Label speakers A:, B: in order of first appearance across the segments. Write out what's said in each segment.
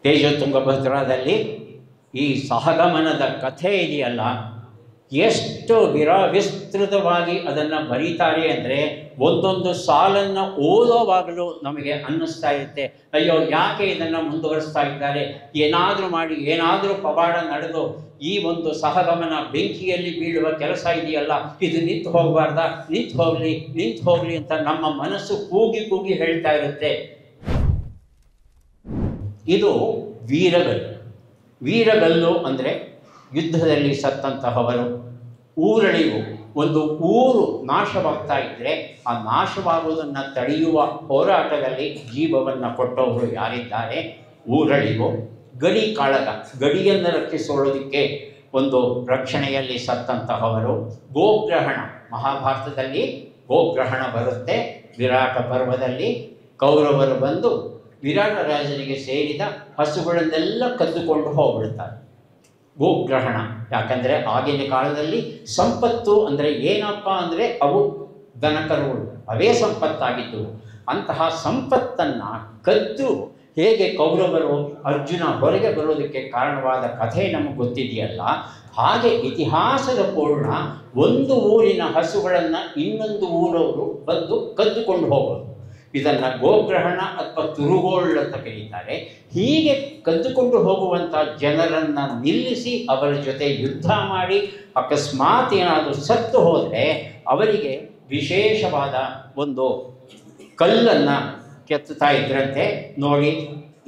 A: ತೇಜೋತುಂಗಭದ್ರಾದಲ್ಲಿ ಈ ಸಹಗಮನದ ಕಥೆ ಇದೆಯಲ್ಲ, ಎಷ್ಟು ವಿಸ್ತೃತವಾಗಿ ಅದನ್ನು ಬರೀತಾರೆ ಅಂದರೆ ಒಂದೊಂದು ಸಾಲನ್ನು ಓದೋವಾಗಲೂ ನಮಗೆ ಅನ್ನಿಸ್ತಾ ಇರುತ್ತೆ, ಅಯ್ಯೋ ಯಾಕೆ ಇದನ್ನು ಮುಂದುವರಿಸ್ತಾ ಇದ್ದಾರೆ, ಏನಾದರೂ ಮಾಡಿ ಏನಾದರೂ ಪವಾಡ ನಡೆದು ಈ ಒಂದು ಸಹಗಮನ ಬೆಂಕಿಯಲ್ಲಿ ಬೀಳುವ ಕೆಲಸ ಇದೆಯಲ್ಲ, ಇದು ನಿಂತು ಹೋಗಬಾರ್ದ, ನಿಂತು ಹೋಗಲಿ ಅಂತ ನಮ್ಮ ಮನಸ್ಸು ಕೂಗಿ ಕೂಗಿ ಹೇಳ್ತಾ ಇರುತ್ತೆ. ಇದು ವೀರಗಲ್ಲು ಅಂದರೆ ಯುದ್ಧದಲ್ಲಿ ಸತ್ತಂತಹವರು. ಊರಳಿವು, ಒಂದು ಊರು ನಾಶವಾಗ್ತಾ ಇದ್ದರೆ ಆ ನಾಶವಾಗುವುದನ್ನು ತಡೆಯುವ ಹೋರಾಟದಲ್ಲಿ ಜೀವವನ್ನು ಕೊಟ್ಟವರು ಯಾರಿದ್ದಾರೆ, ಊರಳಿವು. ಗಡಿ ಕಾಳಗ, ಗಡಿಯನ್ನು ರಕ್ಷಿಸೋದಕ್ಕೆ ಒಂದು ರಕ್ಷಣೆಯಲ್ಲಿ ಸತ್ತಂತಹವರು. ಗೋಗ್ರಹಣ, ಮಹಾಭಾರತದಲ್ಲಿ ಗೋಗ್ರಹಣ ಬರುತ್ತೆ. ವಿರಾಟ ಪರ್ವದಲ್ಲಿ ಕೌರವರು ಬಂದು ವಿರಾಟ ರಾಜನಿಗೆ ಸೇರಿದ ಹಸುಗಳನ್ನೆಲ್ಲ ಕದ್ದುಕೊಂಡು ಹೋಗ್ಬಿಡ್ತಾರೆ. ಗೋಗ್ರಹಣ, ಯಾಕಂದರೆ ಆಗಿನ ಕಾಲದಲ್ಲಿ ಸಂಪತ್ತು ಅಂದರೆ ಏನಪ್ಪ ಅಂದರೆ ಅವು ದನಕರುಗಳು, ಅವೇ ಸಂಪತ್ತಾಗಿದ್ದವು. ಅಂತಹ ಸಂಪತ್ತನ್ನು ಕದ್ದು ಹೇಗೆ ಕೌರವರು ಅರ್ಜುನ ಹೊರಗೆ ಬರೋದಕ್ಕೆ ಕಾರಣವಾದ ಕಥೆ ನಮಗೆ ಗೊತ್ತಿದೆಯಲ್ಲ, ಹಾಗೆ ಇತಿಹಾಸದ ಪೂರ್ಣ ಒಂದು ಊರಿನ ಹಸುಗಳನ್ನು ಇನ್ನೊಂದು ಊರವರು ಬಂದು ಕದ್ದುಕೊಂಡು ಹೋಗೋದು. ಇದನ್ನು ಗೋಗ್ರಹಣ ಅಥವಾ ತುರುಗೋಳ್ ಅಂತ ಕರೀತಾರೆ. ಹೀಗೆ ಕದ್ದುಕೊಂಡು ಹೋಗುವಂಥ ಜನರನ್ನು ನಿಲ್ಲಿಸಿ ಅವರ ಜೊತೆ ಯುದ್ಧ ಮಾಡಿ ಅಕಸ್ಮಾತ್ ಏನಾದರೂ ಸತ್ತು ಹೋದರೆ ಅವರಿಗೆ ವಿಶೇಷವಾದ ಒಂದು ಕಲ್ಲನ್ನು ಕೆತ್ತುತ್ತಾ ಇದ್ರಂತೆ. ನೋಡಿ,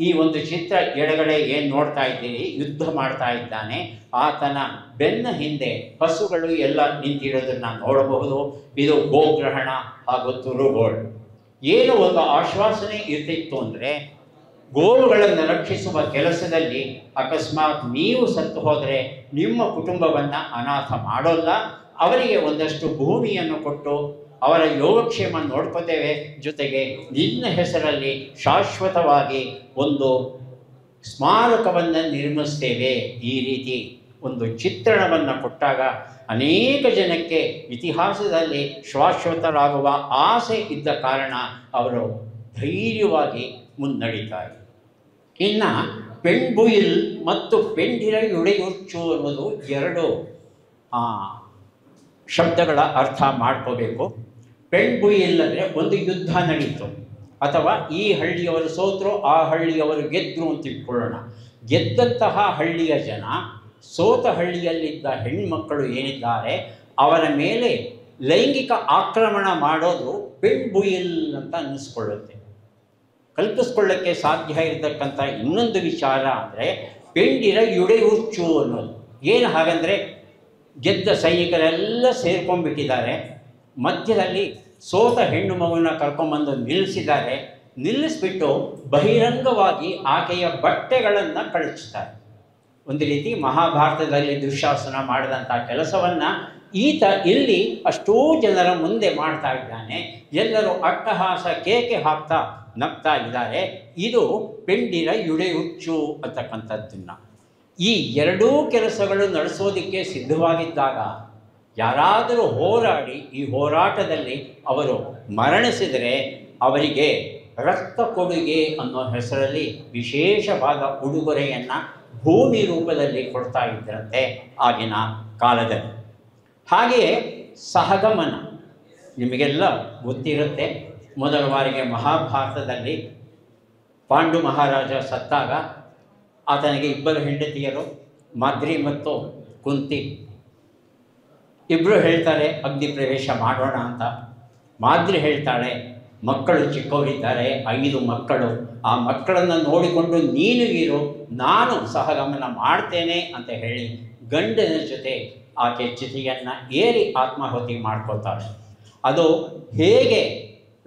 A: ಈ ಒಂದು ಚಿತ್ರ ಎಡಗಡೆ ಏನು ನೋಡ್ತಾ ಇದ್ದೀರಿ, ಯುದ್ಧ ಮಾಡ್ತಾ ಇದ್ದಾನೆ, ಆತನ ಬೆನ್ನ ಹಿಂದೆ ಹಸುಗಳು ಎಲ್ಲ ನಿಂತಿರೋದನ್ನು ನೋಡಬಹುದು. ಇದು ಗೋಗ್ರಹಣ ಹಾಗೂ ತುರುಗೋಳ್. ಏನು ಒಂದು ಆಶ್ವಾಸನೆ ಇರ್ತಿತ್ತು ಅಂದರೆ, ಗೋವುಗಳನ್ನು ರಕ್ಷಿಸುವ ಕೆಲಸದಲ್ಲಿ ಅಕಸ್ಮಾತ್ ನೀವು ಸತ್ತು ಹೋದರೆ ನಿಮ್ಮ ಕುಟುಂಬವನ್ನು ಅನಾಥ ಮಾಡೋಲ್ಲ, ಅವರಿಗೆ ಒಂದಷ್ಟು ಭೂಮಿಯನ್ನು ಕೊಟ್ಟು ಅವರ ಯೋಗಕ್ಷೇಮ ನೋಡ್ಕೋತೇವೆ, ಜೊತೆಗೆ ನಿನ್ನ ಹೆಸರಲ್ಲಿ ಶಾಶ್ವತವಾಗಿ ಒಂದು ಸ್ಮಾರಕವನ್ನು ನಿರ್ಮಿಸ್ತೇವೆ. ಈ ರೀತಿ ಒಂದು ಚಿತ್ರಣವನ್ನು ಕೊಟ್ಟಾಗ ಅನೇಕ ಜನಕ್ಕೆ ಇತಿಹಾಸದಲ್ಲಿ ಶಾಶ್ವತರಾಗುವ ಆಸೆ ಇದ್ದ ಕಾರಣ ಅವರು ಧೈರ್ಯವಾಗಿ ಮುನ್ನಡೀತಾರೆ. ಇನ್ನು ಪೆಣ್ಬುಯಿಲ್ ಮತ್ತು ಪೆಂಡಿರ ಯುಡೆಯುಚ್ಚು ಅನ್ನೋದು ಎರಡು ಶಬ್ದಗಳ ಅರ್ಥ ಮಾಡ್ಕೋಬೇಕು. ಪೆಣ್ಬುಯಿಲ್ ಅಂದರೆ ಒಂದು ಯುದ್ಧ ನಡೀತು, ಅಥವಾ ಈ ಹಳ್ಳಿಯವರು ಸೋತರು, ಆ ಹಳ್ಳಿಯವರು ಗೆದ್ದರು ಅಂತ ಇಟ್ಕೊಳ್ಳೋಣ. ಗೆದ್ದಂತಹ ಹಳ್ಳಿಯ ಜನ ಸೋತ ಹಳ್ಳಿಯಲ್ಲಿದ್ದ ಹೆಣ್ಮಕ್ಕಳು ಏನಿದ್ದಾರೆ ಅವರ ಮೇಲೆ ಲೈಂಗಿಕ ಆಕ್ರಮಣ ಮಾಡೋದು ಪೆಣ್ಬುಯಿಲ್ ಅಂತ ಅನ್ನಿಸ್ಕೊಳ್ಳುತ್ತೆ. ಕಲ್ಪಿಸ್ಕೊಳ್ಳೋಕ್ಕೆ ಸಾಧ್ಯ ಇರತಕ್ಕಂಥ ಇನ್ನೊಂದು ವಿಚಾರ ಅಂದರೆ ಪೆಂಡಿರ ಯುಡೆಯುಚ್ಚು ಅನ್ನೋದು. ಏನು ಹಾಗಂದರೆ, ಗೆದ್ದ ಸೈನಿಕರೆಲ್ಲ ಸೇರ್ಕೊಂಡ್ಬಿಟ್ಟಿದ್ದಾರೆ, ಮಧ್ಯದಲ್ಲಿ ಸೋತ ಹೆಣ್ಣು ಮಗುವನ್ನ ಕರ್ಕೊಂಬಂದು ನಿಲ್ಲಿಸಿದ್ದಾರೆ. ನಿಲ್ಲಿಸ್ಬಿಟ್ಟು ಬಹಿರಂಗವಾಗಿ ಆಕೆಯ ಬಟ್ಟೆಗಳನ್ನು ಕಳಚಿದ್ದಾರೆ. ಒಂದು ರೀತಿ ಮಹಾಭಾರತದಲ್ಲಿ ದುಶ್ಯಾಸನ ಮಾಡಿದಂಥ ಕೆಲಸವನ್ನು ಈತ ಇಲ್ಲಿ ಅಷ್ಟೂ ಜನರ ಮುಂದೆ ಮಾಡ್ತಾ ಇದ್ದಾನೆ. ಎಲ್ಲರೂ ಅಟ್ಟಹಾಸ ಕೇಕೆ ಹಾಕ್ತಾ ನಗ್ತಾ ಇದ್ದಾರೆ. ಇದು ಪೆಂಡಿರ ಯುಡೆಯುಚ್ಚು ಅಂತಕ್ಕಂಥದ್ದನ್ನು. ಈ ಎರಡೂ ಕೆಲಸಗಳು ನಡೆಸೋದಕ್ಕೆ ಸಿದ್ಧವಾಗಿದ್ದಾಗ ಯಾರಾದರೂ ಹೋರಾಡಿ ಈ ಹೋರಾಟದಲ್ಲಿ ಅವರು ಮರಣಿಸಿದರೆ ಅವರಿಗೆ ರಕ್ತ ಕೊಡುಗೆ ಅನ್ನೋ ಹೆಸರಲ್ಲಿ ವಿಶೇಷವಾದ ಉಡುಗೊರೆಯನ್ನು ಭೂಮಿ ರೂಪದಲ್ಲಿ ಕೊಡ್ತಾ ಇದ್ದರಂತೆ ಆಗಿನ ಕಾಲದಲ್ಲಿ. ಹಾಗೆಯೇ ಸಹಗಮನ ನಿಮಗೆಲ್ಲ ಗೊತ್ತಿರುತ್ತೆ. ಮೊದಲ ಬಾರಿಗೆ ಮಹಾಭಾರತದಲ್ಲಿ ಪಾಂಡು ಮಹಾರಾಜ ಸತ್ತಾಗ ಆತನಿಗೆ ಇಬ್ಬರು ಹೆಂಡತಿಯರು, ಮಾದ್ರಿ ಮತ್ತು ಕುಂತಿ. ಇಬ್ಬರು ಹೇಳ್ತಾರೆ ಅಗ್ನಿ ಪ್ರವೇಶ ಮಾಡೋಣ ಅಂತ. ಮಾದ್ರಿ ಹೇಳ್ತಾಳೆ, ಮಕ್ಕಳು ಚಿಕ್ಕವರಿದ್ದಾರೆ, 5 ಮಕ್ಕಳು, ಆ ಮಕ್ಕಳನ್ನು ನೋಡಿಕೊಂಡು ನೀನು ಇರು, ನಾನು ಸಹಗಮನ ಮಾಡ್ತೇನೆ ಅಂತ ಹೇಳಿ ಗಂಡನ ಜೊತೆ ಆಕೆ ಚಿತೆಯನ್ನು ಏರಿ ಆತ್ಮಾಹುತಿ ಮಾಡ್ಕೋತಾಳೆ. ಅದು ಹೇಗೆ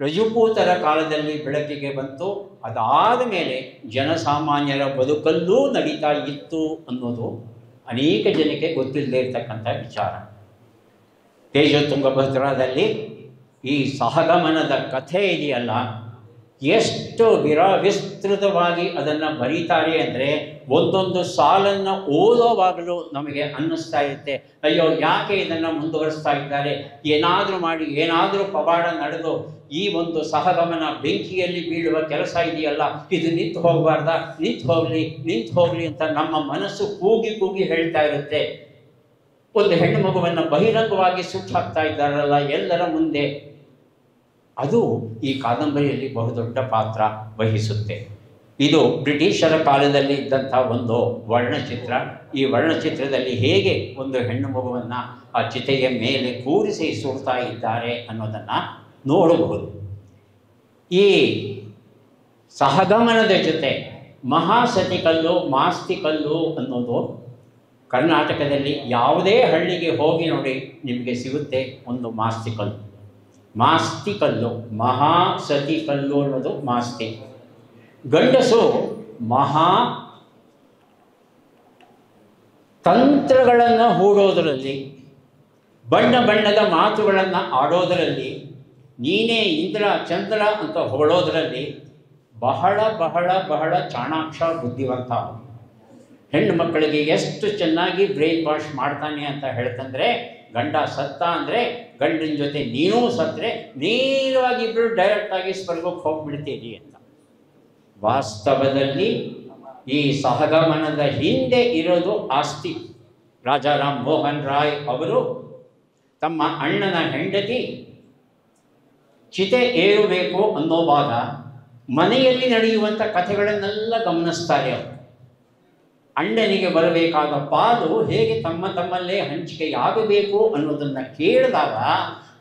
A: ರಜಪೂತರ ಕಾಲದಲ್ಲಿ ಬೆಳಕಿಗೆ ಬಂತು, ಅದಾದ ಮೇಲೆ ಜನಸಾಮಾನ್ಯರ ಬದುಕಲ್ಲೂ ನಡೀತಾ ಇತ್ತು ಅನ್ನೋದು ಅನೇಕ ಜನಕ್ಕೆ ಗೊತ್ತಿಲ್ಲದೆ ಇರತಕ್ಕಂಥ ವಿಚಾರ. ತೇಜೋತುಂಗಭದ್ರಾದಲ್ಲಿ ಈ ಸಹಗಮನದ ಕಥೆ ಇದೆಯಲ್ಲ, ಎಷ್ಟು ಎಷ್ಟು ವಿಸ್ತೃತವಾಗಿ ಅದನ್ನು ಬರೀತಾರೆ ಅಂದರೆ ಒಂದೊಂದು ಸಾಲನ್ನು ಓದೋವಾಗಲೂ ನಮಗೆ ಅನ್ನಿಸ್ತಾ ಇರುತ್ತೆ, ಅಯ್ಯೋ ಯಾಕೆ ಇದನ್ನು ಮುಂದುವರಿಸ್ತಾ ಇದ್ದಾರೆ, ಏನಾದರೂ ಮಾಡಿ ಏನಾದರೂ ಪವಾಡ ನಡೆದು ಈ ಒಂದು ಸಹಗಮನ ಬೆಂಕಿಯಲ್ಲಿ ಬೀಳುವ ಕೆಲಸ ಇದೆಯಲ್ಲ, ಇದು ನಿಂತು ಹೋಗಬಾರ್ದ, ನಿಂತು ಹೋಗಲಿ ಅಂತ ನಮ್ಮ ಮನಸ್ಸು ಕೂಗಿ ಕೂಗಿ ಹೇಳ್ತಾ ಇರುತ್ತೆ. ಒಂದು ಹೆಣ್ಣು ಮಗುವನ್ನು ಬಹಿರಂಗವಾಗಿ ಸುಟ್ಟು ಹಾಕ್ತಾ ಇದ್ದಾರಲ್ಲ ಎಲ್ಲರ ಮುಂದೆ, ಅದು ಈ ಕಾದಂಬರಿಯಲ್ಲಿ ಬಹುದೊಡ್ಡ ಪಾತ್ರ ವಹಿಸುತ್ತೆ. ಇದು ಬ್ರಿಟಿಷರ ಕಾಲದಲ್ಲಿ ಇದ್ದಂಥ ಒಂದು ವರ್ಣಚಿತ್ರ. ಈ ವರ್ಣಚಿತ್ರದಲ್ಲಿ ಹೇಗೆ ಒಂದು ಹೆಣ್ಣು ಮಗುವನ್ನು ಆ ಚಿತೆಯ ಮೇಲೆ ಕೂರಿಸಿ ಸುಡ್ತಾ ಇದ್ದಾರೆ ಅನ್ನೋದನ್ನು ನೋಡಬಹುದು. ಈ ಸಹಗಮನದ ಜೊತೆ ಮಹಾಸತಿಕಲ್ಲು, ಮಾಸ್ತಿಕಲ್ಲು ಅನ್ನೋದು ಕರ್ನಾಟಕದಲ್ಲಿ ಯಾವುದೇ ಹಳ್ಳಿಗೆ ಹೋಗಿ ನೋಡಿ ನಿಮಗೆ ಸಿಗುತ್ತೆ ಒಂದು ಮಾಸ್ತಿಕಲ್ಲು. ಮಾಸ್ತಿಕಲ್ಲು, ಮಹಾಸತಿಕಲ್ಲು ಅನ್ನೋದು ಮಾಸ್ತಿ. ಗಂಡಸು ಮಹಾ ತಂತ್ರಗಳನ್ನು ಹೂಡೋದರಲ್ಲಿ, ಬಣ್ಣ ಬಣ್ಣದ ಮಾತುಗಳನ್ನು ಆಡೋದರಲ್ಲಿ, ನೀನೇ ಇಂದ್ರ ಚಂದ್ರ ಅಂತ ಹೊಗಳೋದರಲ್ಲಿ ಬಹಳ ಬಹಳ ಬಹಳ ಚಾಣಾಕ್ಷ ಬುದ್ಧಿವಂತ. ಹೆಣ್ಣು ಮಕ್ಕಳಿಗೆ ಎಷ್ಟು ಚೆನ್ನಾಗಿ ಬ್ರೈನ್ ವಾಶ್ ಮಾಡ್ತಾನೆ ಅಂತ ಹೇಳ್ತಂದರೆ, ಗಂಡ ಸತ್ತ ಅಂದರೆ ಗಂಡನ ಜೊತೆ ನೀನೂ ಸತ್ತರೆ ನೇರವಾಗಿ ಇಬ್ಬರು ಡೈರೆಕ್ಟಾಗಿ ಸ್ವರ್ಗಕ್ಕೆ ಹೋಗ್ಬಿಡ್ತೀರಿ ಅಂತ. ವಾಸ್ತವದಲ್ಲಿ ಈ ಸಹಗಮನದ ಹಿಂದೆ ಇರೋದು ಆಸ್ತಿ. ರಾಜಾರಾಮ್ ಮೋಹನ್ ರಾಯ್ ಅವರು ತಮ್ಮ ಅಣ್ಣನ ಹೆಂಡತಿ ಚಿತೆ ಏರಬೇಕು ಅನ್ನೋವಾಗ ಮನೆಯಲ್ಲಿ ನಡೆಯುವಂಥ ಕಥೆಗಳನ್ನೆಲ್ಲ ಗಮನಿಸ್ತಾರೆ ಅವರು. ಅಣ್ಣನಿಗೆ ಬರಬೇಕಾದ ಪಾಲು ಹೇಗೆ ತಮ್ಮಲ್ಲೇ ಹಂಚಿಕೆಯಾಗಬೇಕು ಅನ್ನೋದನ್ನು ಕೇಳಿದಾಗ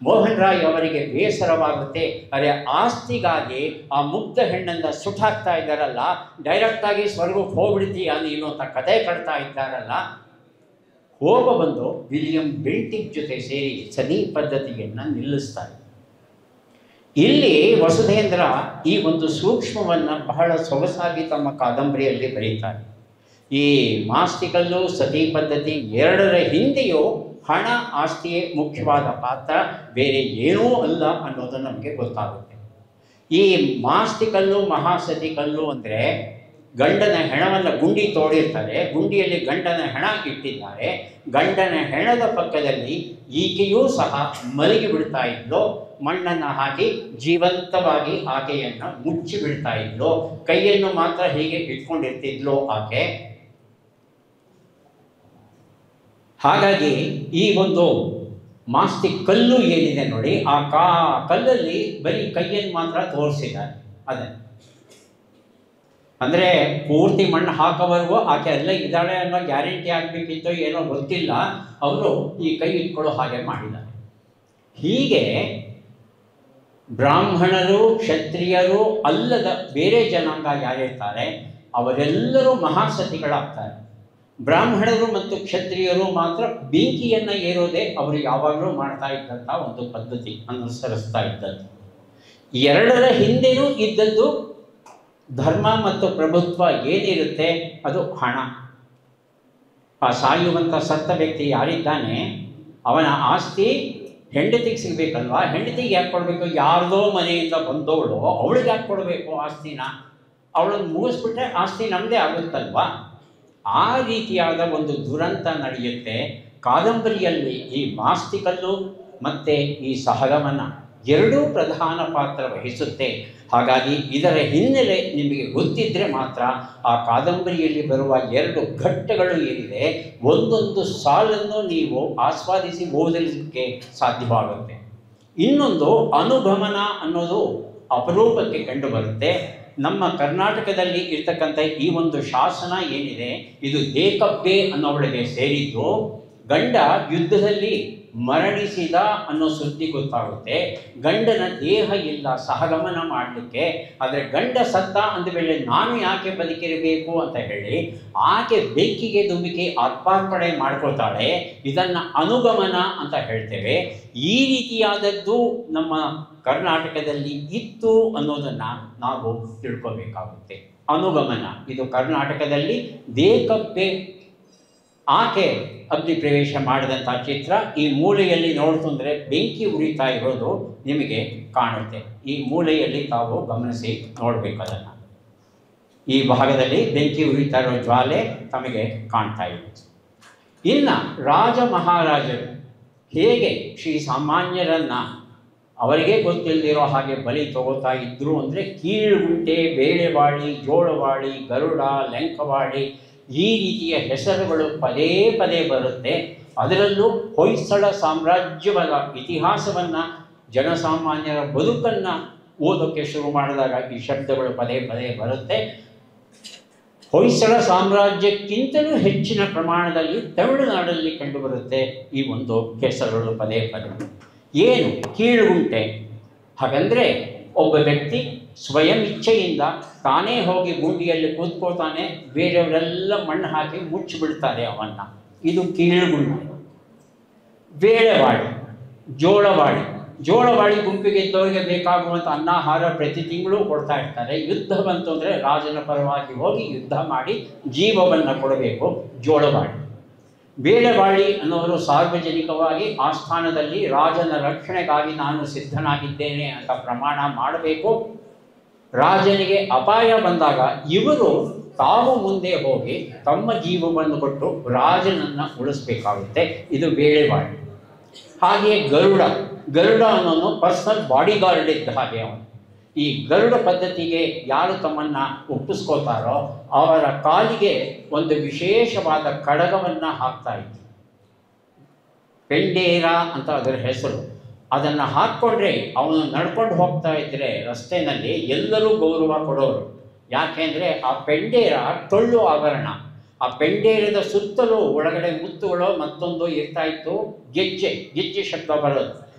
A: ಮೋಹನ್ ರಾಯ್ ಅವರಿಗೆ ಬೇಸರವಾಗುತ್ತೆ. ಅರೆ, ಆಸ್ತಿಗಾಗಿ ಆ ಮುಗ್ಧ ಹೆಣ್ಣನ್ನು ಸುಟ್ಟಾಕ್ತಾ ಇದ್ದಾರಲ್ಲ, ಡೈರೆಕ್ಟಾಗಿ ಸ್ವರ್ಗಕ್ಕೆ ಹೋಗ್ಬಿಡ್ತೀಯ ನೀನು ಅಂತ ಕತೆ ಕಟ್ತಾ ಇದ್ದಾರಲ್ಲ. ಬಂದು ವಿಲಿಯಂ ಬೆಂಟಿಕ್ ಜೊತೆ ಸೇರಿ ಸತಿ ಪದ್ಧತಿಯನ್ನು ನಿಲ್ಲಿಸ್ತಾರೆ. ಇಲ್ಲಿ ವಸುಧೇಂದ್ರ ಈ ಒಂದು ಸೂಕ್ಷ್ಮವನ್ನು ಬಹಳ ಸೊಗಸಾಗಿ ತಮ್ಮ ಕಾದಂಬರಿಯಲ್ಲಿ ಬರೀತಾರೆ. ಈ ಮಾಸ್ತಿಕಲ್ಲು, ಸತಿ ಪದ್ಧತಿ ಎರಡರ ಹಿಂದೆಯೂ ಹಣ, ಆಸ್ತಿಯೇ ಮುಖ್ಯವಾದ ಪಾತ್ರ, ಬೇರೆ ಏನೂ ಅಲ್ಲ ಅನ್ನೋದು ನಮಗೆ ಗೊತ್ತಾಗುತ್ತೆ. ಈ ಮಾಸ್ತಿಕಲ್ಲು, ಮಹಾಸತಿಕಲ್ಲು ಅಂದರೆ ಗಂಡನ ಹೆಣವನ್ನು ಗುಂಡಿ ತೋಡಿರ್ತಾರೆ, ಗುಂಡಿಯಲ್ಲಿ ಗಂಡನ ಹೆಣ ಇಟ್ಟಿದ್ದಾರೆ, ಗಂಡನ ಹೆಣದ ಪಕ್ಕದಲ್ಲಿ ಈಕೆಯೂ ಸಹ ಮಲಗಿ ಬಿಡ್ತಾ ಇದ್ಲು, ಮಣ್ಣನ್ನು ಹಾಕಿ ಜೀವಂತವಾಗಿ ಆಕೆಯನ್ನು ಮುಚ್ಚಿ ಬಿಡ್ತಾ ಇದ್ಲು, ಕೈಯನ್ನು ಮಾತ್ರ ಹೀಗೆ ಇಟ್ಕೊಂಡಿರ್ತಿದ್ಲು ಆಕೆ. ಹಾಗಾಗಿ ಈ ಒಂದು ಮಾಸ್ತಿ ಕಲ್ಲು ಏನಿದೆ ನೋಡಿ, ಆ ಕಲ್ಲಲ್ಲಿ ಬರೀ ಕೈಯನ್ನು ಮಾತ್ರ ತೋರಿಸಿದ್ದಾರೆ. ಅದೇ ಅಂದರೆ ಪೂರ್ತಿ ಮಣ್ಣು ಹಾಕೋವರೆಗೂ ಆಕೆ ಎಲ್ಲ ಇದ್ದಾಳೆ ಅನ್ನೋ ಗ್ಯಾರಂಟಿ ಆಗಬೇಕಿತ್ತೋ ಏನೋ ಗೊತ್ತಿಲ್ಲ, ಅವರು ಈ ಕೈ ಇಟ್ಕೊಳ್ಳೋ ಹಾಗೆ ಮಾಡಿದ್ದಾರೆ. ಹೀಗೆ ಬ್ರಾಹ್ಮಣರು, ಕ್ಷತ್ರಿಯರು ಅಲ್ಲದ ಬೇರೆ ಜನಾಂಗ ಯಾರಿರ್ತಾರೆ ಅವರೆಲ್ಲರೂ ಮಹಾಸತಿಗಳಾಗ್ತಾರೆ. ಬ್ರಾಹ್ಮಣರು ಮತ್ತು ಕ್ಷತ್ರಿಯರು ಮಾತ್ರ ಬೆಂಕಿಯನ್ನು ಏರೋದೇ ಅವರು ಯಾವಾಗಲೂ ಮಾಡ್ತಾ ಇದ್ದಂಥ ಒಂದು ಪದ್ಧತಿ ಅನುಸರಿಸ್ತಾ ಇದ್ದದ್ದು. ಎರಡರ ಹಿಂದೆಯೂ ಇದ್ದದ್ದು ಧರ್ಮ ಮತ್ತು ಪ್ರಭುತ್ವ ಏನಿರುತ್ತೆ ಅದು ಹಣ. ಆ ಸಾಯುವಂಥ ಸತ್ತ ವ್ಯಕ್ತಿ ಯಾರಿದ್ದಾನೆ ಅವನ ಆಸ್ತಿ ಹೆಂಡತಿಗೆ ಸಿಗಬೇಕಲ್ವಾ, ಹೆಂಡತಿಗೆ ಯಾಕೆ ಕೊಡಬೇಕು? ಯಾರ್ದೋ ಮನೆಯಿಂದ ಬಂದವಳು ಅವಳಿಗೆ ಯಾಕೆ ಕೊಡಬೇಕು ಆಸ್ತಿನ? ಅವಳನ್ನು ಮುಗಿಸ್ಬಿಟ್ರೆ ಆಸ್ತಿ ನಮ್ಮದೇ ಆಗುತ್ತಲ್ವಾ? ಆ ರೀತಿಯಾದ ಒಂದು ದುರಂತ ನಡೆಯುತ್ತೆ. ಕಾದಂಬರಿಯಲ್ಲಿ ಈ ಮಾಸ್ತಿಕಲ್ಲು ಮತ್ತು ಈ ಸಹಗಮನ ಎರಡೂ ಪ್ರಧಾನ ಪಾತ್ರ ವಹಿಸುತ್ತೆ. ಹಾಗಾಗಿ ಇದರ ಹಿನ್ನೆಲೆ ನಿಮಗೆ ಗೊತ್ತಿದ್ದರೆ ಮಾತ್ರ ಆ ಕಾದಂಬರಿಯಲ್ಲಿ ಬರುವ ಎರಡು ಘಟ್ಟಗಳು ಏನಿದೆ ಒಂದೊಂದು ಸಾಲನ್ನು ನೀವು ಆಸ್ವಾದಿಸಿ ಓದಲಿಕ್ಕೆ ಸಾಧ್ಯವಾಗುತ್ತೆ. ಇನ್ನೊಂದು ಅನುಗಮನ ಅನ್ನೋದು ಅಪರೂಪಕ್ಕೆ ಕಂಡುಬರುತ್ತೆ. ನಮ್ಮ ಕರ್ನಾಟಕದಲ್ಲಿ ಇರ್ತಕ್ಕಂಥ ಈ ಒಂದು ಶಾಸನ ಏನಿದೆ ಇದು ದೇಕಬ್ಬೆ ಅನ್ನೋವಳಿಗೆ ಸೇರಿದ್ದು. ಗಂಡ ಯುದ್ಧದಲ್ಲಿ ಮರಣಿಸಿದ ಅನ್ನೋ ಸುದ್ದಿ ಗೊತ್ತಾಗುತ್ತೆ. ಗಂಡನ ದೇಹ ಇಲ್ಲ ಸಹಗಮನ ಮಾಡಲಿಕ್ಕೆ. ಆದರೆ ಗಂಡ ಸತ್ತ ಅಂದಮೇಲೆ ನಾನು ಯಾಕೆ ಬದುಕಿರಬೇಕು ಅಂತ ಹೇಳಿ ಆಕೆ ಬೆಂಕಿಗೆ ಧುಮುಕಿ ಆತ್ಮಾರ್ಪಣೆ ಮಾಡ್ಕೊಳ್ತಾಳೆ. ಇದನ್ನು ಅನುಗಮನ ಅಂತ ಹೇಳ್ತೇವೆ. ಈ ರೀತಿಯಾದದ್ದು ನಮ್ಮ ಕರ್ನಾಟಕದಲ್ಲಿ ಇತ್ತು ಅನ್ನೋದನ್ನು ನಾವು ತಿಳ್ಕೋಬೇಕಾಗುತ್ತೆ. ಅನುಗಮನ ಇದು ಕರ್ನಾಟಕದಲ್ಲಿ ದೇಕಬ್ಬೆ ಆಕೆ ಅಗ್ನಿ ಪ್ರವೇಶ ಮಾಡಿದಂಥ ಚಿತ್ರ. ಈ ಮೂಲೆಯಲ್ಲಿ ನೋಡ್ತಂದರೆ ಬೆಂಕಿ ಉರಿತಾ ಇರೋದು ನಿಮಗೆ ಕಾಣುತ್ತೆ. ಈ ಮೂಲೆಯಲ್ಲಿ ತಾವು ಗಮನಿಸಿ ನೋಡಬೇಕು ಅದನ್ನು. ಈ ಭಾಗದಲ್ಲಿ ಬೆಂಕಿ ಉರಿತಾ ಇರೋ ಜ್ವಾಲೆ ತಮಗೆ ಕಾಣ್ತಾ ಇದೆ. ಇನ್ನು ರಾಜ ಮಹಾರಾಜರು ಹೇಗೆ ಶ್ರೀ ಸಾಮಾನ್ಯರನ್ನು ಅವರಿಗೆ ಗೊತ್ತಿಲ್ಲದಿರೋ ಹಾಗೆ ಬಲಿ ತಗೋತಾ ಇದ್ದರು ಅಂದರೆ ಕೀಳುಗುಂಟೆ, ಬೇಳೆವಾಡಿ, ಜೋಳವಾಡಿ, ಗರುಡ, ಲೆಂಕವಾಡಿ ಈ ರೀತಿಯ ಹೆಸರುಗಳು ಪದೇ ಪದೇ ಬರುತ್ತೆ. ಅದರಲ್ಲೂ ಹೊಯ್ಸಳ ಸಾಮ್ರಾಜ್ಯದ ಇತಿಹಾಸವನ್ನು, ಜನಸಾಮಾನ್ಯರ ಬದುಕನ್ನು ಓದೋಕ್ಕೆ ಶುರು ಮಾಡಿದಾಗ ಈ ಶಬ್ದಗಳು ಪದೇ ಪದೇ ಬರುತ್ತೆ. ಹೊಯ್ಸಳ ಸಾಮ್ರಾಜ್ಯಕ್ಕಿಂತಲೂ ಹೆಚ್ಚಿನ ಪ್ರಮಾಣದಲ್ಲಿ ತಮಿಳುನಾಡಲ್ಲಿ ಕಂಡುಬರುತ್ತೆ ಈ ಒಂದು ಹೆಸರುಗಳು ಪದೇ ಪದೇ. ಏನು ಕೀಳುಗುಂಟೆ? ಹಾಗಂದರೆ ಒಬ್ಬ ವ್ಯಕ್ತಿ ಸ್ವಯಂ ಇಚ್ಛೆಯಿಂದ ತಾನೇ ಹೋಗಿ ಗುಂಡಿಯಲ್ಲಿ ಕೂತ್ಕೋತಾನೆ, ಬೇರೆಯವರೆಲ್ಲ ಮಣ್ಣು ಹಾಕಿ ಮುಚ್ಚಿಬಿಡ್ತಾರೆ ಅವನ್ನು. ಇದು ಕೀಳುಗುಂಟೆ. ಬೇಳೆವಾಡಿ, ಜೋಳವಾಡಿ. ಜೋಳವಾಡಿ ಗುಂಪಿಗೆ ಇದ್ದವರಿಗೆ ಬೇಕಾಗುವಂಥ ಅನ್ನಾಹಾರ ಪ್ರತಿ ತಿಂಗಳು ಕೊಡ್ತಾ ಇರ್ತಾರೆ. ಯುದ್ಧ ಬಂತು ಅಂದರೆ ರಾಜನ ಪರವಾಗಿ ಹೋಗಿ ಯುದ್ಧ ಮಾಡಿ ಜೀವವನ್ನು ಕೊಡಬೇಕು, ಜೋಳವಾಡಿ. ಬೇಳೆವಾಡಿ ಅನ್ನೋರು ಸಾರ್ವಜನಿಕವಾಗಿ ಆಸ್ಥಾನದಲ್ಲಿ ರಾಜನ ರಕ್ಷಣೆಗಾಗಿ ನಾನು ಸಿದ್ಧನಾಗಿದ್ದೇನೆ ಅಂತ ಪ್ರಮಾಣ ಮಾಡಬೇಕು. ರಾಜನಿಗೆ ಅಪಾಯ ಬಂದಾಗ ಇವರು ತಾವು ಮುಂದೆ ಹೋಗಿ ತಮ್ಮ ಜೀವವನ್ನು ಕೊಟ್ಟು ರಾಜನನ್ನು ಉಳಿಸ್ಬೇಕಾಗುತ್ತೆ. ಇದು ಬೇಳೆವಾಡಿ. ಹಾಗೆಯೇ ಗರುಡ. ಗರುಡ ಅನ್ನೋನು ಪರ್ಸನಲ್ ಬಾಡಿಗಾರ್ಡ್ ಇದ್ದ ಹಾಗೆ ಅವನು. ಈ ಗರುಡ ಪದ್ಧತಿಗೆ ಯಾರು ತಮ್ಮನ್ನು ಒಪ್ಪಿಸ್ಕೋತಾರೋ ಅವರ ಕಾಲಿಗೆ ಒಂದು ವಿಶೇಷವಾದ ಕಡಗವನ್ನು ಹಾಕ್ತಾ ಇತ್ತು. ಪೆಂಡೇರ ಅಂತ ಅದರ ಹೆಸರು. ಅದನ್ನು ಹಾಕ್ಕೊಂಡ್ರೆ ಅವನು ನಡ್ಕೊಂಡು ಹೋಗ್ತಾ ಇದ್ದರೆ ರಸ್ತೆಯಲ್ಲಿ ಎಲ್ಲರೂ ಗೌರವ ಕೊಡೋರು. ಯಾಕೆಂದರೆ ಆ ಪೆಂಡೇರ ಟೊಳ್ಳು ಆಭರಣ. ಆ ಪೆಂಡೇರದ ಸುತ್ತಲೂ ಒಳಗಡೆ ಮುತ್ತುಗಳು ಮತ್ತೊಂದು ಇರ್ತಾ ಇತ್ತು. ಗೆಜ್ಜೆ ಶಬ್ದ ಬರೋದು.